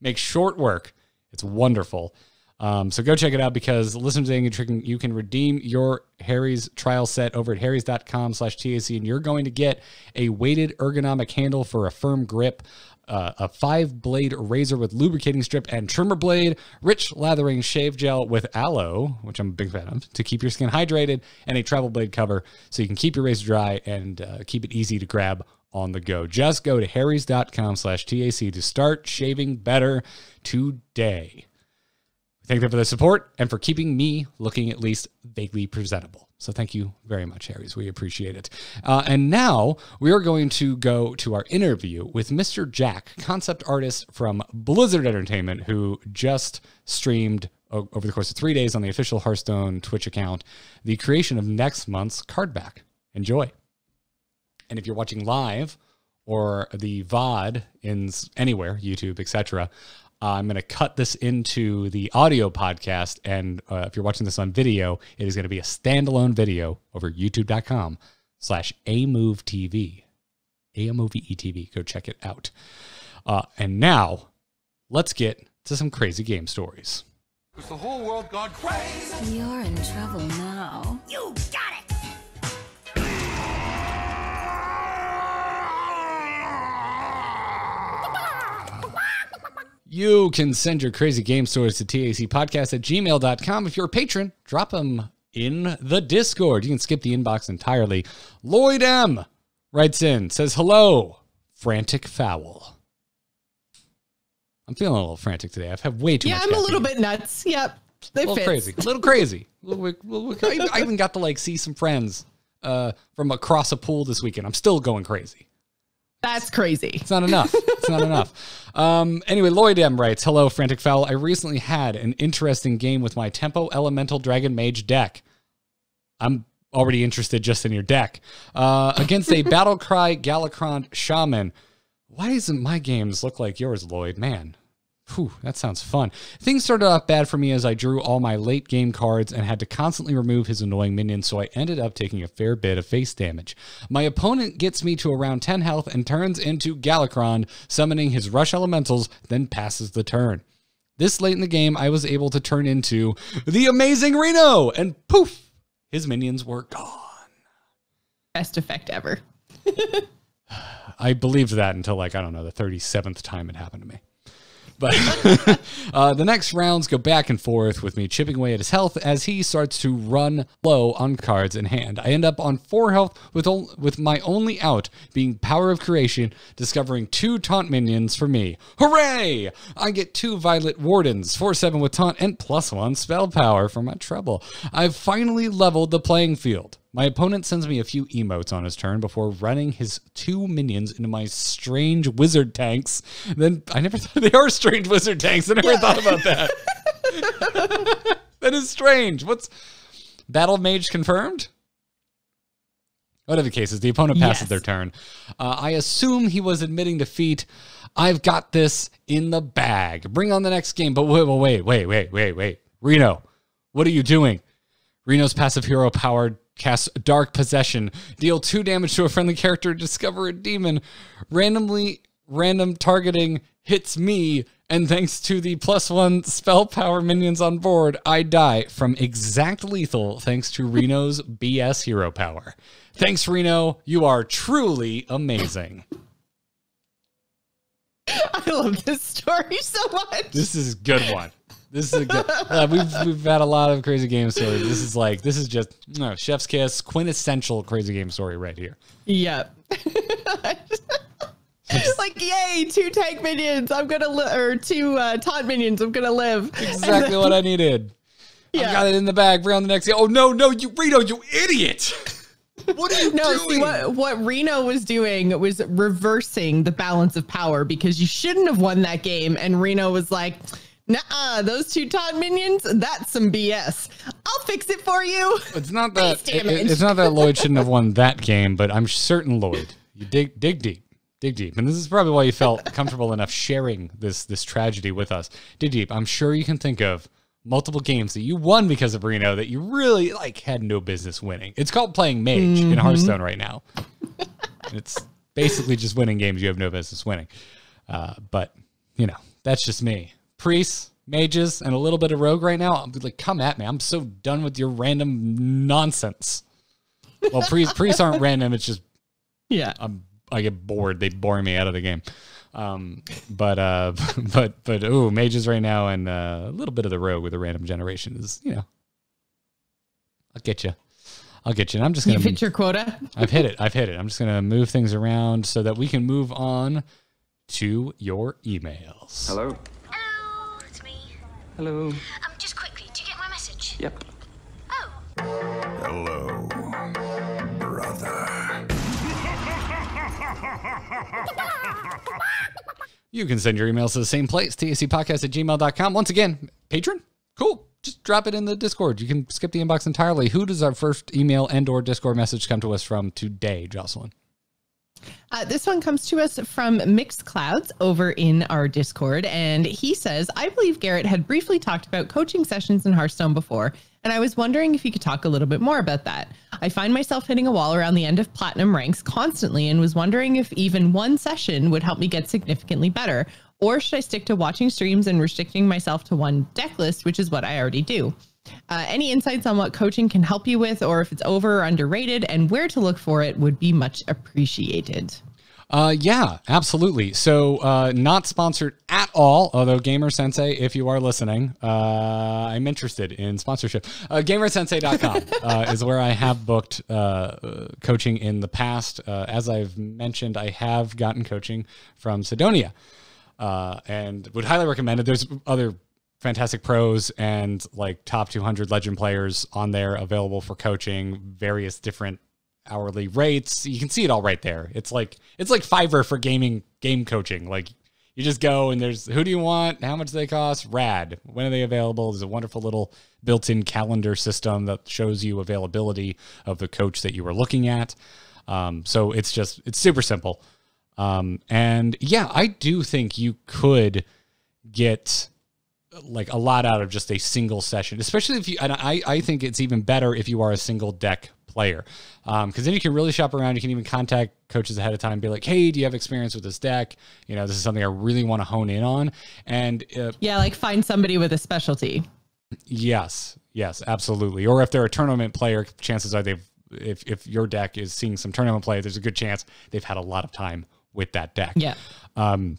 make short work. It's wonderful. So go check it out, because listeners to Angry Chicken, you can redeem your Harry's trial set over at harrys.com/TAC, and you're going to get a weighted ergonomic handle for a firm grip, a 5-blade razor with lubricating strip and trimmer blade, rich lathering shave gel with aloe, which I'm a big fan of, to keep your skin hydrated, and a travel blade cover so you can keep your razor dry and keep it easy to grab on the go. Just go to harrys.com/TAC to start shaving better today. Thank them for the support and for keeping me looking at least vaguely presentable. So thank you very much, Harry's. We appreciate it. And now we are going to go to our interview with Mr. Jack, concept artist from Blizzard Entertainment, who just streamed over the course of 3 days on the official Hearthstone Twitch account the creation of next month's card back. Enjoy. And if you're watching live or the VOD in anywhere, YouTube, etc., I'm going to cut this into the audio podcast, and if you're watching this on video, it is going to be a standalone video over youtube.com/AMoveTV. AMoveTV. Go check it out. And now, let's get to some crazy game stories. Has the whole world gone crazy? You're in trouble now. You got it! You can send your crazy game stories to tacpodcast@gmail.com. If you're a patron, drop them in the Discord. You can skip the inbox entirely. Lloyd M. writes in, says, hello, Frantic Fowl. I'm feeling a little frantic today. I've had way too much caffeine. I'm a little bit nuts. Yep. A little crazy. A little crazy. I even got to see some friends from across a pool this weekend. I'm still going crazy. That's crazy. It's not enough. It's not enough. Anyway, Lloyd M. writes, hello, Frantic Fowl. I recently had an interesting game with my Tempo Elemental Dragon Mage deck. I'm already interested just in your deck. Against a Battlecry Galakron Shaman. Why doesn't my games look like yours, Lloyd? Man. Whew, that sounds fun. Things started off bad for me as I drew all my late game cards and had to constantly remove his annoying minions, so I ended up taking a fair bit of face damage. My opponent gets me to around 10 health and turns into Galakron, summoning his Rush Elementals, then passes the turn. This late in the game, I was able to turn into the amazing Reno, and poof, his minions were gone. Best effect ever. I believed that until, I don't know, the 37th time it happened to me. But the next rounds go back and forth with me chipping away at his health as he starts to run low on cards in hand. I end up on 4 health with my only out being Power of Creation, discovering 2 taunt minions for me. Hooray! I get 2 Violet Wardens, 4/7 with taunt, and +1 spell power for my trouble. I've finally leveled the playing field. My opponent sends me a few emotes on his turn before running his 2 minions into my strange wizard tanks. Then I never thought they are strange wizard tanks. I never thought about that. That is strange. What's Battle Mage confirmed? Whatever the case is, the opponent passes their turn. I assume he was admitting defeat. I've got this in the bag. Bring on the next game. But wait. Reno, what are you doing? Reno's passive hero powered cast Dark Possession. Deal 2 damage to a friendly character. Discover a demon. Random targeting hits me. And thanks to the +1 spell power minions on board, I die from exact lethal thanks to Reno's BS hero power. Thanks, Reno. You are truly amazing. I love this story so much. This is a good one. This is a good. We've had a lot of crazy game stories. This is just chef's kiss, quintessential crazy game story right here. Yep. Yay, 2 tank minions. I'm gonna or 2 taunt minions. I'm gonna live. Exactly what I needed. Yeah. I've got it in the bag. Bring on the next game. Oh no, you Reno, you idiot! What are you doing? See, what Reno was doing was reversing the balance of power because you shouldn't have won that game. And Reno was like, nah, those 2 taunt minions, that's some BS. I'll fix it for you. It's not that it's not that Lloyd shouldn't have won that game, but I'm certain, Lloyd, you dig deep. Dig deep. And this is probably why you felt comfortable enough sharing this tragedy with us. Dig deep. I'm sure you can think of multiple games that you won because of Reno that you really had no business winning. It's called playing Mage in Hearthstone right now. It's basically just winning games you have no business winning. But, that's just me. Priests, mages, and a little bit of rogue right now. I'm like, come at me. I'm so done with your random nonsense. Well, priests aren't random. It's just get bored. They bore me out of the game. But mages right now and a little bit of the rogue with a random generation is, I'll get you. And I'm just going to... You've hit your quota? I've hit it. I'm just going to move things around so that we can move on to your emails. Hello? Hello, it's me. Hello. Just quickly, do you get my message? Yep. Oh. Hello, brother. You can send your emails to the same place, tacpodcast@gmail.com. Once again, patron? Cool. Just drop it in the Discord. You can skip the inbox entirely. Who does our first email and or Discord message come to us from today, Jocelyn? This one comes to us from Mixed Clouds over in our Discord, and he says, I believe Garrett had briefly talked about coaching sessions in Hearthstone before, and I was wondering if you could talk a little bit more about that. I find myself hitting a wall around the end of platinum ranks constantly and was wondering if even one session would help me get significantly better, or should I stick to watching streams and restricting myself to one deck list, which is what I already do. Any insights on what coaching can help you with, or if it's over or underrated, and where to look for it would be much appreciated. Yeah, absolutely. So not sponsored at all, although Gamer Sensei, if you are listening, I'm interested in sponsorship. GamerSensei.com is where I have booked coaching in the past. As I've mentioned, I have gotten coaching from Sidonia and would highly recommend it. There's other fantastic pros and like top 200 legend players on there available for coaching, various different hourly rates. You can see it all right there. It's like Fiverr for game coaching. Like you just go and there's who do you want? How much do they cost? Rad. When are they available? There's a wonderful little built-in calendar system that shows you availability of the coach that you are looking at. So it's super simple. And yeah, I do think you could get like a lot out of just a single session, especially if you, and I think it's even better if you are a single deck player. Cause then you can really shop around. You can even contact coaches ahead of time and be like, hey, do you have experience with this deck? This is something I really want to hone in on. And like find somebody with a specialty. Yes, absolutely. Or if they're a tournament player, chances are if your deck is seeing some tournament play, there's a good chance they've had a lot of time with that deck. Yeah. And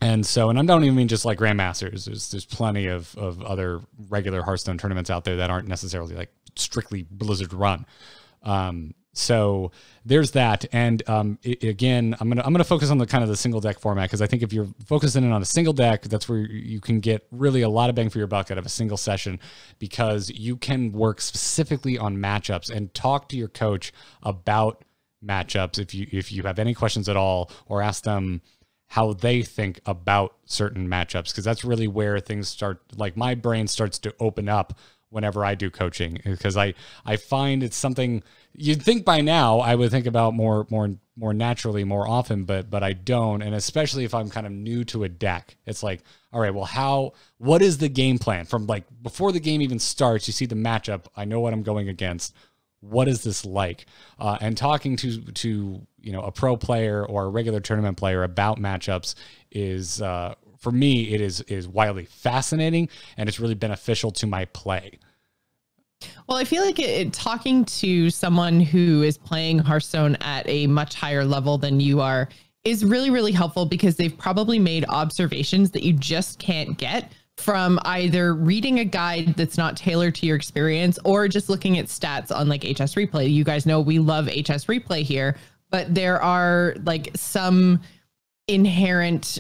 I don't even mean just like Grandmasters. There's plenty of other regular Hearthstone tournaments out there that aren't necessarily like strictly Blizzard run. So there's that. And again, I'm gonna focus on the kind of the single deck format, because I think if you're focusing in on a single deck, that's where you can get really a lot of bang for your buck out of a single session, because you can work specifically on matchups and talk to your coach about matchups if you have any questions at all, or ask them how they think about certain matchups, because that's really where things start, like my brain starts to open up whenever I do coaching, because I find it's something you'd think by now I would think about more naturally, more often, but I don't. And especially if I'm kind of new to a deck, it's like, all right, well, what is the game plan from like before the game even starts? You see the matchup, I know what I'm going against. What is this like? And talking to a pro player or a regular tournament player about matchups is, for me, it is wildly fascinating, and it's really beneficial to my play. Well, I feel like talking to someone who is playing Hearthstone at a much higher level than you are is really, really helpful, because they've probably made observations that you just can't get from either reading a guide that's not tailored to your experience or just looking at stats on like HS Replay. You guys know we love HS Replay here, but there are like some inherent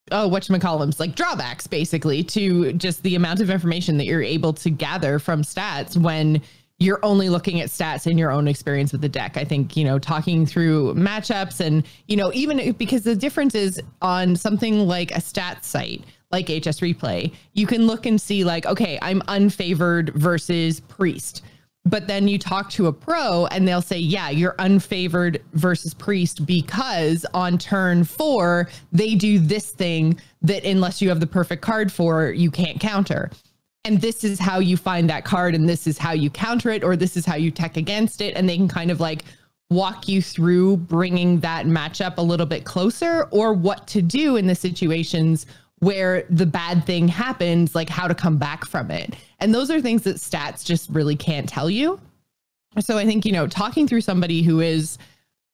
whatchamacallums, like drawbacks basically to just the amount of information that you're able to gather from stats when you're only looking at stats in your own experience with the deck. I think, talking through matchups and, even because the difference is on something like a stats site, like HS Replay, you can look and see like, okay, I'm unfavored versus priest. But then you talk to a pro and they'll say, yeah, you're unfavored versus priest because on turn 4, they do this thing that unless you have the perfect card for, you can't counter. And this is how you find that card, and this is how you counter it, or this is how you tech against it. And they can kind of like walk you through bringing that matchup a little bit closer, or what to do in the situations where the bad thing happens, like how to come back from it. And those are things that stats just really can't tell you. So I think, talking through somebody who is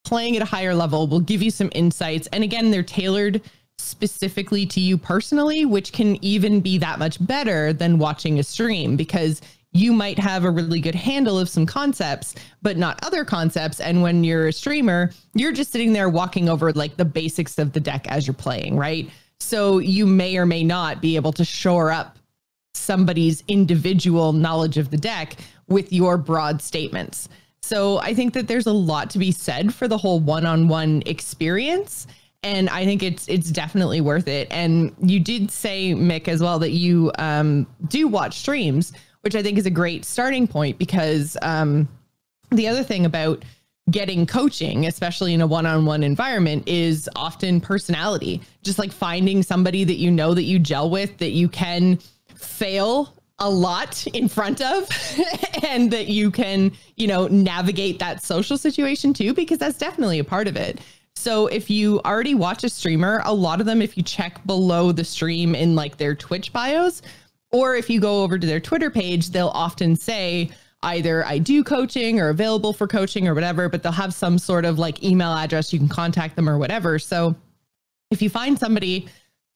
playing at a higher level will give you some insights. And again, they're tailored specifically to you personally, which can even be that much better than watching a stream, because you might have a really good handle of some concepts, but not other concepts. And when you're a streamer, you're just sitting there walking over like the basics of the deck as you're playing, right? So you may or may not be able to shore up somebody's individual knowledge of the deck with your broad statements. So I think that there's a lot to be said for the whole one-on-one experience. And I think it's definitely worth it. And you did say, Mick, as well, that you do watch streams, which I think is a great starting point, because the other thing about getting coaching, especially in a one-on-one environment, is often personality. Just like finding somebody that you know that you gel with, that you can fail a lot in front of and that you can, navigate that social situation too, because that's definitely a part of it. So if you already watch a streamer, a lot of them, if you check below the stream in like their Twitch bios, or if you go over to their Twitter page, they'll often say either I do coaching or available for coaching or whatever, but they'll have some sort of like email address, you can contact them or whatever. So if you find somebody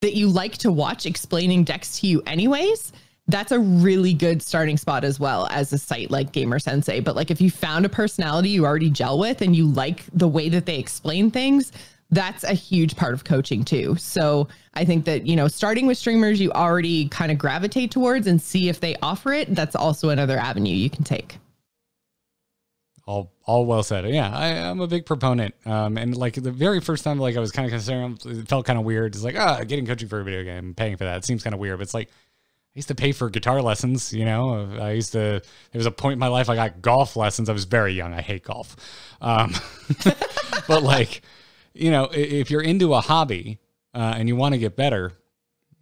that you like to watch explaining decks to you anyways, that's a really good starting spot as well as a site like Gamer Sensei. But like if you found a personality you already gel with and you like the way that they explain things, that's a huge part of coaching too. So I think that, starting with streamers you already kind of gravitate towards and see if they offer it. That's also another avenue you can take. All well said. Yeah, I'm a big proponent. And like the very first time, like I was kind of considering, it felt kind of weird. It's like, getting coaching for a video game, paying for that. It seems kind of weird, but it's like, I used to pay for guitar lessons, there was a point in my life I got golf lessons. I was very young. I hate golf. But like, if you're into a hobby and you want to get better,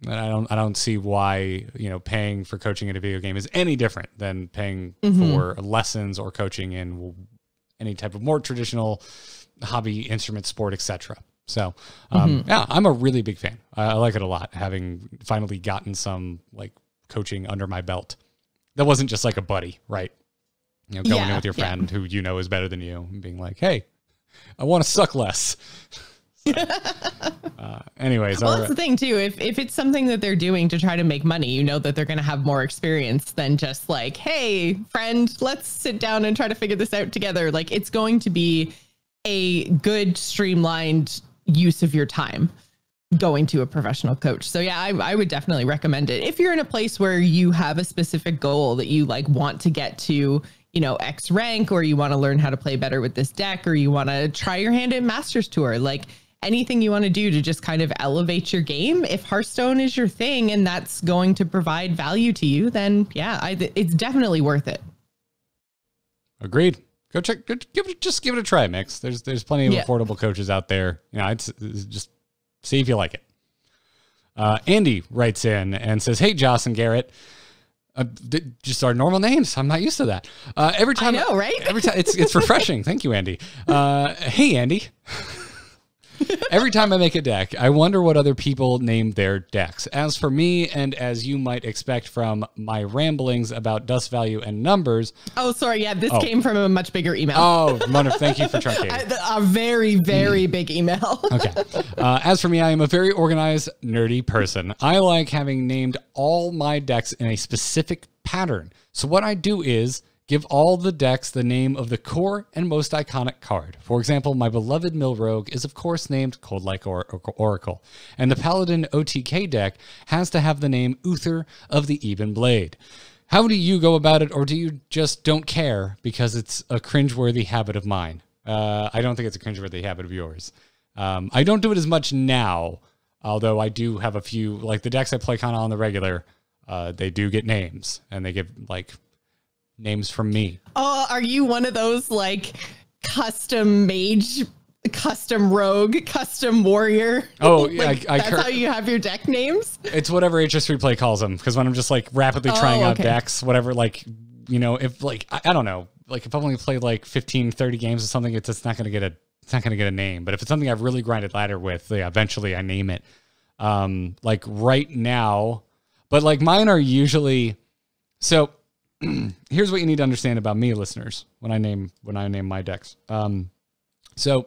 I don't see why, paying for coaching in a video game is any different than paying for lessons or coaching in any type of more traditional hobby, instrument, sport, etc. So, yeah, I'm a really big fan. I like it a lot, having finally gotten some like coaching under my belt. That wasn't just like a buddy, right? Going in with your friend who is better than you and being like, hey, I want to suck less. Anyways, well, that's the thing too. If it's something that they're doing to try to make money, that they're going to have more experience than just like, hey, friend, let's sit down and try to figure this out together. Like, it's going to be a good streamlined use of your time going to a professional coach. So yeah, I would definitely recommend it. If you're in a place where you have a specific goal that you like want to get to, X rank, or you want to learn how to play better with this deck, or you want to try your hand at Masters Tour, like anything you want to do to just kind of elevate your game. If Hearthstone is your thing and that's going to provide value to you, then yeah, it's definitely worth it. Agreed. Go check. Give it a try, Mix. There's plenty of affordable coaches out there. It's just see if you like it. Andy writes in and says, "Hey, Joss and Garrett, just our normal names. I'm not used to that. Every time, I know, right? Every time it's refreshing. Thank you, Andy. Hey, Andy." Every time I make a deck, I wonder what other people name their decks. As for me, and as you might expect from my ramblings about dust value and numbers. Oh, sorry. Yeah, this came from a much bigger email. Oh, wonderful. Thank you for truncating. A very, very big email. Okay. As for me, I am a very organized, nerdy person. I like having named all my decks in a specific pattern. So what I do is give all the decks the name of the core and most iconic card. For example, my beloved Mill Rogue is of course named Cold Like Oracle, and the Paladin OTK deck has to have the name Uther of the Eben Blade. How do you go about it, or do you just don't care because it's a cringeworthy habit of mine? I don't think it's a cringeworthy habit of yours. I don't do it as much now, although I do have a few, like the decks I play kind of on the regular, they do get names, and they give like names from me. Oh, are you one of those like custom mage, custom rogue, custom warrior? Oh, like, yeah, that's how you have your deck names? It's whatever HS Replay calls them, because when I'm just like rapidly trying out decks, whatever, like, if like, I don't know, like if I've only played like 15, 30 games or something, it's not going to get a name. But if it's something I've really grinded ladder with, eventually I name it. Like right now, but like mine are usually, so here's what you need to understand about me, listeners, when I name my decks. So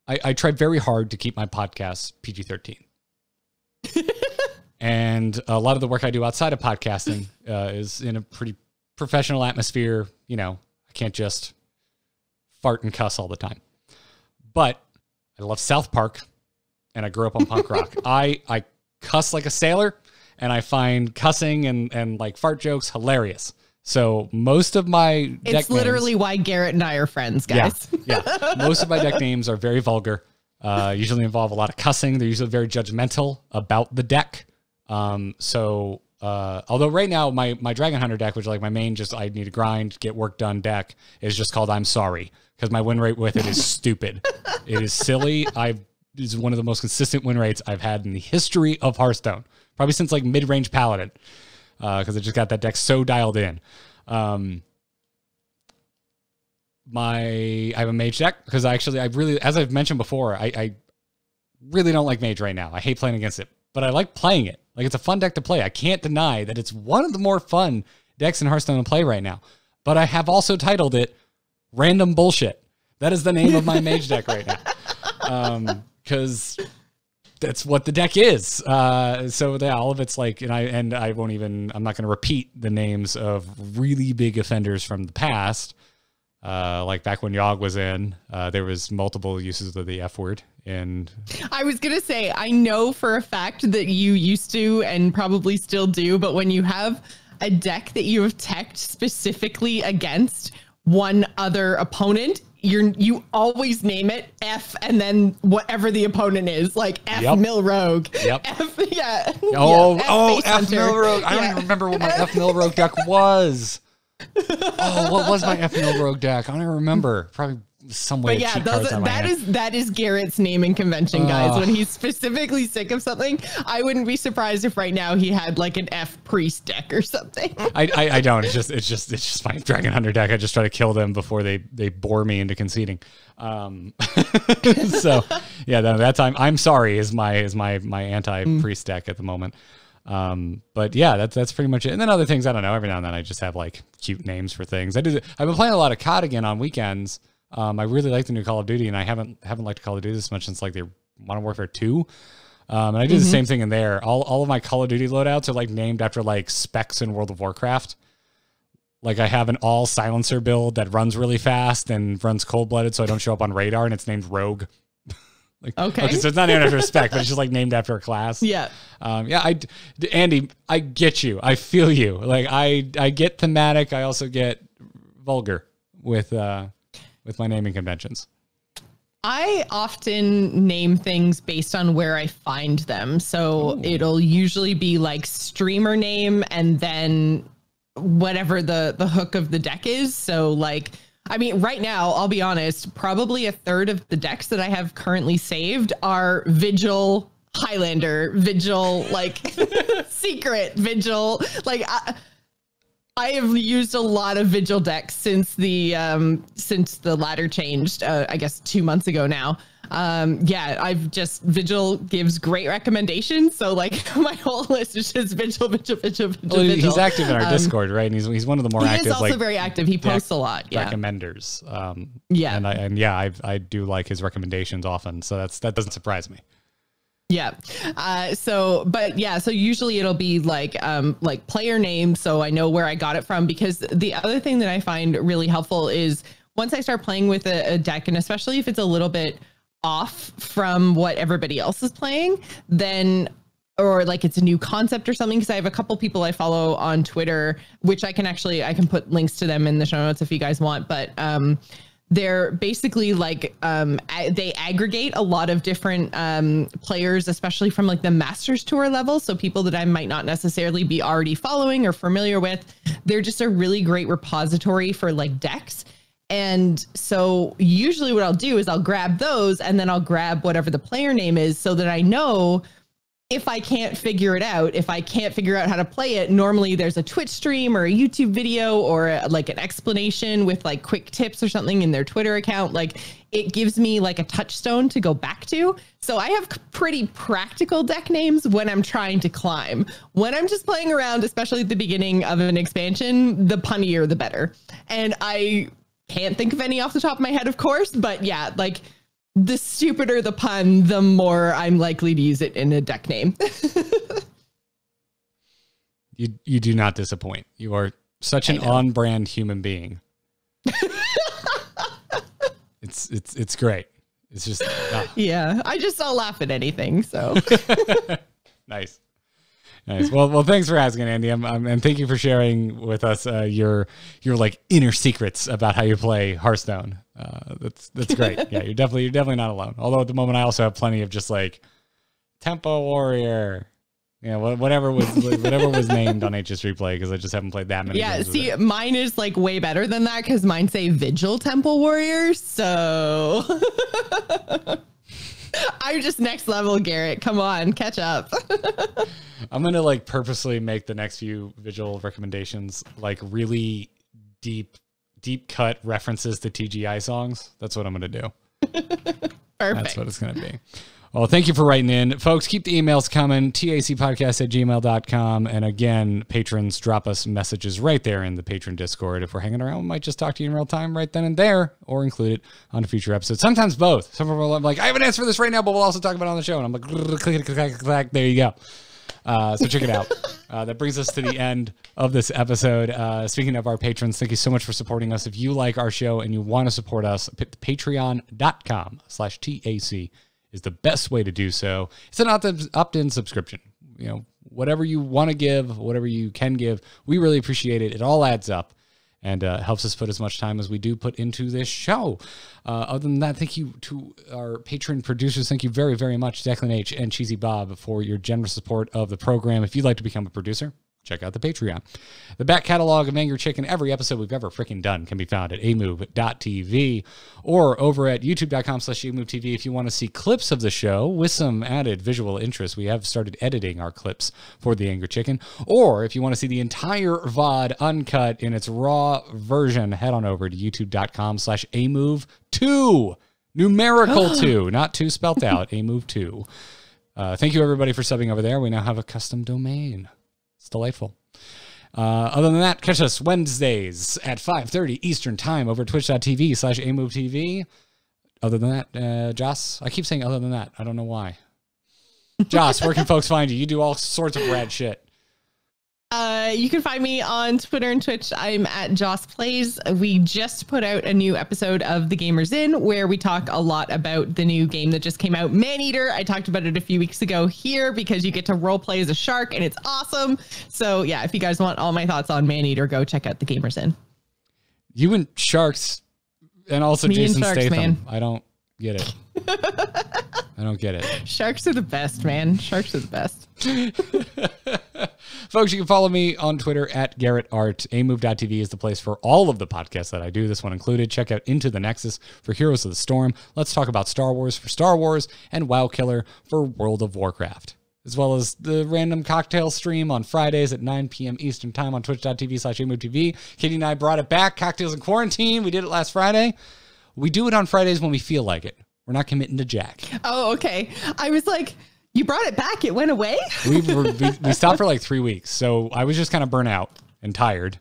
I tried very hard to keep my podcast PG-13. And a lot of the work I do outside of podcasting is in a pretty professional atmosphere. You know, I can't just fart and cuss all the time. But I love South Park, and I grew up on punk rock. I cuss like a sailor, and I find cussing and like fart jokes hilarious. So most of my deck It's literally names, why Garrett and I are friends, guys. yeah. Most of my deck names are very vulgar. Usually involve a lot of cussing. They're usually very judgmental about the deck. Although right now my Dragon Hunter deck, which is like my main, just I need to grind, get work done deck, is just called I'm Sorry, because my win rate with it is stupid. It is silly. It's one of the most consistent win rates I've had in the history of Hearthstone, probably since like mid-range Paladin, because I just got that deck so dialed in. I have a mage deck because I really, as I've mentioned before, I really don't like mage right now. I hate playing against it, but I like playing it. Like, it's a fun deck to play. I can't deny that it's one of the more fun decks in Hearthstone to play right now. But I have also titled it Random Bullshit. That is the name of my mage deck right now. Because that's what the deck is. So yeah, all of it's like, I'm not going to repeat the names of really big offenders from the past. Like back when Yogg was in, there was multiple uses of the F word. And I was going to say, I know for a fact that you used to and probably still do, but when you have a deck that you have teched specifically against one other opponent, you always name it F and then whatever the opponent is, like F Mill Rogue. Yep. F, yeah. F Mill Rogue. I don't even remember what my F Mill Rogue deck was. What was my F Mill Rogue deck? I don't even remember. Probably some way. But yeah, that is Garrett's naming convention, guys. When he's specifically sick of something, I wouldn't be surprised if right now he had like an F Priest deck or something. I don't. It's just my Dragon Hunter deck. I just try to kill them before they bore me into conceding. So yeah, that time I'm Sorry is my anti Priest deck at the moment. But yeah, that's pretty much it. And then other things, I don't know. Every now and then I just have like cute names for things. I've been playing a lot of COD again on weekends. I really like the new Call of Duty, and I haven't liked Call of Duty this much since like the Modern Warfare 2. And I do the same thing in there. All of my Call of Duty loadouts are like named after like specs in World of Warcraft. Like I have an all silencer build that runs really fast and runs cold-blooded, so I don't show up on radar, and it's named Rogue. Okay, so it's not named after a spec, but it's just like named after a class. Yeah. Andy, I get you. I feel you. Like I get thematic. I also get vulgar with my naming conventions. I often name things based on where I find them. So it'll usually be like streamer name and then whatever the hook of the deck is. So like, I mean, right now, I'll be honest, probably a third of the decks that I have currently saved are Vigil, Highlander, Vigil, like Secret, Vigil. Like I have used a lot of Vigil decks since the ladder changed, I guess 2 months ago now. Vigil gives great recommendations. So like my whole list is just Vigil. Well, he's active in our Discord, right? And he's one of the more active. He is also very active. He posts a lot. Yeah. Recommenders. I do like his recommendations often. So that doesn't surprise me. Yeah. So usually it'll be like player name. So I know where I got it from, because the other thing that I find really helpful is once I start playing with a deck, and especially if it's a little bit off from what everybody else is playing, then, or like it's a new concept or something. Cause I have a couple people I follow on Twitter, which I can put links to them in the show notes if you guys want. But, they're basically like, they aggregate a lot of different players, especially from like the Masters Tour level. So people that I might not necessarily be already following or familiar with. They're just a really great repository for like decks. And so usually what I'll do is I'll grab those and then I'll grab whatever the player name is, so that I know if I can't figure it out, if I can't figure out how to play it. Normally there's a Twitch stream or a YouTube video or like an explanation with like quick tips or something in their Twitter account. Like it gives me like a touchstone to go back to. So I have pretty practical deck names when I'm trying to climb. When I'm just playing around, especially at the beginning of an expansion, the punnier the better. And I can't think of any off the top of my head, of course, but yeah, like the stupider the pun, the more I'm likely to use it in a deck name. You do not disappoint. You are such an on-brand human being. It's great. It's just yeah. I'll laugh at anything. So nice. Well, thanks for asking, Andy. And thank you for sharing with us your like inner secrets about how you play Hearthstone. That's great. Yeah, you're definitely not alone. Although at the moment I also have plenty of just like Tempo Warrior. Yeah, whatever was named on HS Replay, because I just haven't played that many. Yeah, see, mine is like way better than that because mine say Vigil Temple Warriors. So I'm just next level, Garrett. Come on, catch up. I'm gonna like purposely make the next few Vigil recommendations like really deep cut references to TGI songs. That's what I'm gonna do. Perfect. That's what it's gonna be. Well, thank you for writing in. Folks, keep the emails coming, tacpodcast@gmail.com. And again, patrons, drop us messages right there in the patron Discord. If we're hanging around, we might just talk to you in real time right then and there, or include it on a future episode. Sometimes both. Some people are like, I have an answer for this right now, but we'll also talk about it on the show. And I'm like, click, there you go. So check it out. That brings us to the end of this episode. Speaking of our patrons, thank you so much for supporting us. If you like our show and you want to support us, patreon.com/TAC is the best way to do so. It's an opt-in subscription. You know, whatever you want to give, whatever you can give, we really appreciate it. It all adds up and helps us put as much time as we do put into this show. Other than that, thank you to our patron producers. Thank you very, very much, Declan H. and Cheesy Bob, for your generous support of the program. If you'd like to become a producer, check out the Patreon. The back catalog of Angry Chicken, every episode we've ever freaking done, can be found at amove.tv or over at youtube.com/amovetv if you want to see clips of the show with some added visual interest. We have started editing our clips for the Angry Chicken. Or if you want to see the entire VOD uncut in its raw version, head on over to youtube.com/amove2. Numerical 2, not 2 spelt out, amove2. Thank you, everybody, for subbing over there. We now have a custom domain. It's delightful. Other than that, catch us Wednesdays at 5:30 Eastern Time over twitch.tv/amovetv. Other than that, Joss, I keep saying other than that. I don't know why. Joss, where can folks find you? You do all sorts of rad shit. You can find me on Twitter and Twitch. I'm at Joss Plays. We just put out a new episode of The Gamers In where we talk a lot about the new game that just came out, Maneater. I talked about it a few weeks ago here because you get to role play as a shark and it's awesome. So yeah, if you guys want all my thoughts on Maneater, go check out The Gamers In. You and sharks, and also Me Jason and sharks, Statham. man. I don't get it. I don't get it. Sharks are the best, man. Sharks are the best. Folks, you can follow me on Twitter at GarrettArt. amove.tv is the place for all of the podcasts that I do, this one included. Check out Into the Nexus for Heroes of the Storm. Let's Talk About Star Wars for Star Wars, and WoW Killer for World of Warcraft, as well as the random cocktail stream on Fridays at 9 p.m. Eastern Time on twitch.tv/amovetv. Katie and I brought it back, Cocktails in Quarantine. We did it last Friday. We do it on Fridays when we feel like it. We're not committing to Jack. Oh, okay. I was like, you brought it back. It went away. we stopped for like 3 weeks. So I was just kind of burnt out and tired.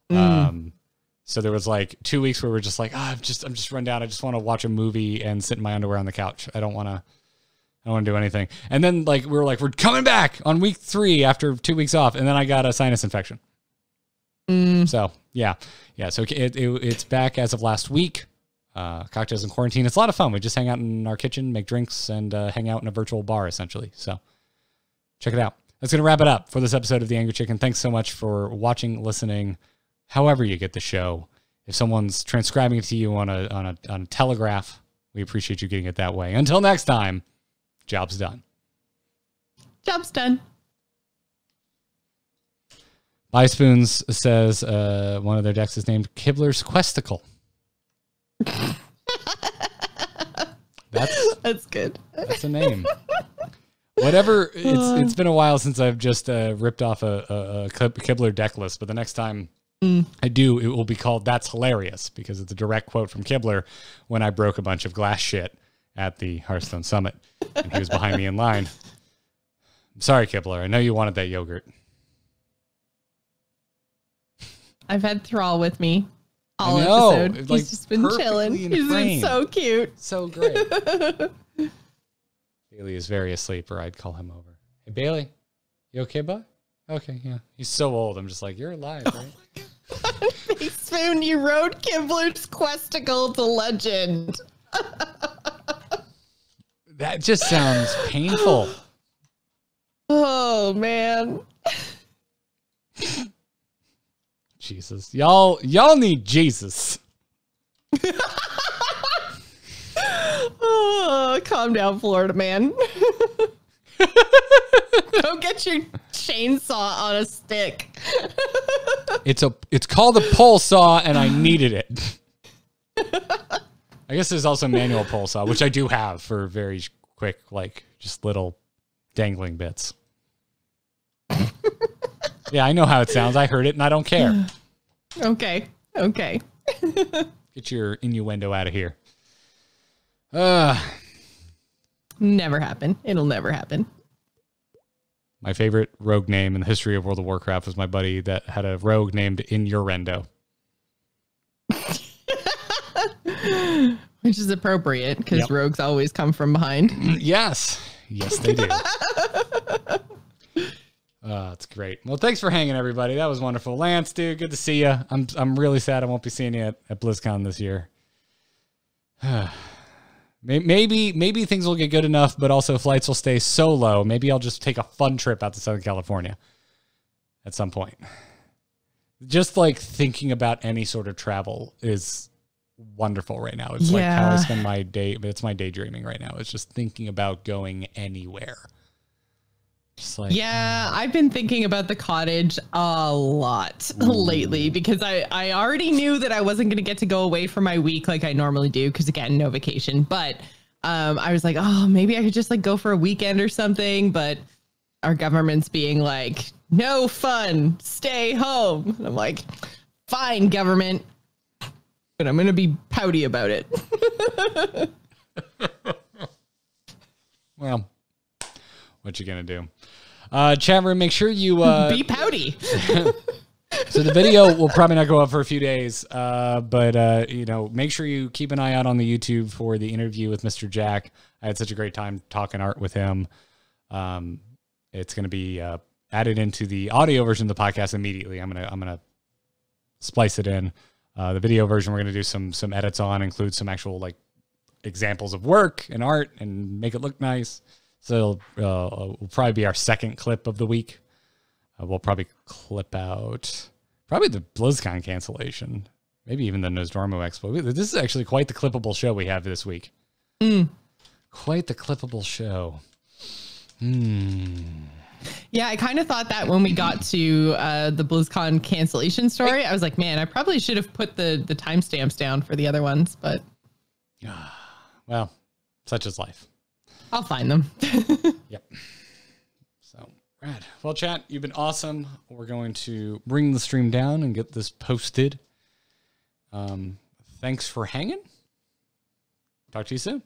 So there was like 2 weeks where we're just like, I'm just run down. I just want to watch a movie and sit in my underwear on the couch. I don't want to do anything. And then like, we're coming back on week 3 after 2 weeks off. And then I got a sinus infection. So yeah. So it's back as of last week. Cocktails in Quarantine. It's a lot of fun. We just hang out in our kitchen, make drinks, and hang out in a virtual bar, essentially. So check it out. That's going to wrap it up for this episode of The Angry Chicken. Thanks so much for watching, listening, however you get the show. If someone's transcribing it to you on a telegraph, we appreciate you getting it that way. Until next time, job's done. Job's done. Buy Spoons says one of their decks is named Kibler's Questicle. That's good. That's a name. Whatever. It's been a while since I've just ripped off a Kibler deck list, but the next time I do, it will be called That's Hilarious, because it's a direct quote from Kibler when I broke a bunch of glass shit at the Hearthstone Summit, and he was behind me in line. I'm sorry, Kibler. I know you wanted that yogurt. I've had Thrall with me all I know. episode. It's, He's just been perfectly chilling. in He's frame. been so cute. So great. Bailey is very asleep, or I'd call him over. Hey, Bailey, you okay, bud? Okay, yeah. He's so old. I'm just like, you're alive, right? Big Spoon, you rode Kibler's Questicle to legend. That just sounds painful. Oh, man. Jesus. Y'all need Jesus. Oh, calm down, Florida man. Go get your chainsaw on a stick. It's called a pole saw, and I needed it. I guess there's also a manual pole saw, which I do have for very quick, like just little dangling bits. Yeah, I know how it sounds. I heard it, and I don't care. Okay. Get your innuendo out of here. Never happen. It'll never happen. My favorite rogue name in the history of World of Warcraft was my buddy that had a rogue named Inurendo. Which is appropriate because rogues always come from behind. Yes, they do. That's great. Well, thanks for hanging, everybody. That was wonderful. Lance, dude, good to see you. I'm really sad I won't be seeing you at BlizzCon this year. Maybe things will get good enough, but also flights will stay so low. Maybe I'll just take a fun trip out to Southern California at some point. Just like thinking about any sort of travel is wonderful right now. It's like how I spend my day, but it's my daydreaming right now. It's just thinking about going anywhere. Just like, I've been thinking about the cottage a lot lately because I already knew that I wasn't going to get to go away for my week like I normally do because, again, no vacation. But I was like, oh, maybe I could just like go for a weekend or something. But our government's being like, no fun, stay home. And I'm like, fine, government. But I'm going to be pouty about it. Well, what you going to do? Chat room, make sure you be pouty. So the video will probably not go up for a few days, but make sure you keep an eye out on the YouTube for the interview with Mr. Jack. I had such a great time talking art with him. It's going to be added into the audio version of the podcast immediately. I'm gonna splice it in. The video version we're going to do some edits on, include some actual like examples of work and art, and make it look nice. So will probably be our second clip of the week. We'll probably clip out probably the BlizzCon cancellation, maybe even the Nosdormo Expo. This is actually quite the clippable show we have this week. Quite the clippable show. Yeah, I kind of thought that when we got to the BlizzCon cancellation story. I was like, man, I probably should have put the timestamps down for the other ones, but well, such is life. I'll find them. Yep. So, rad. Well, chat, you've been awesome. We're going to bring the stream down and get this posted. Thanks for hanging. Talk to you soon.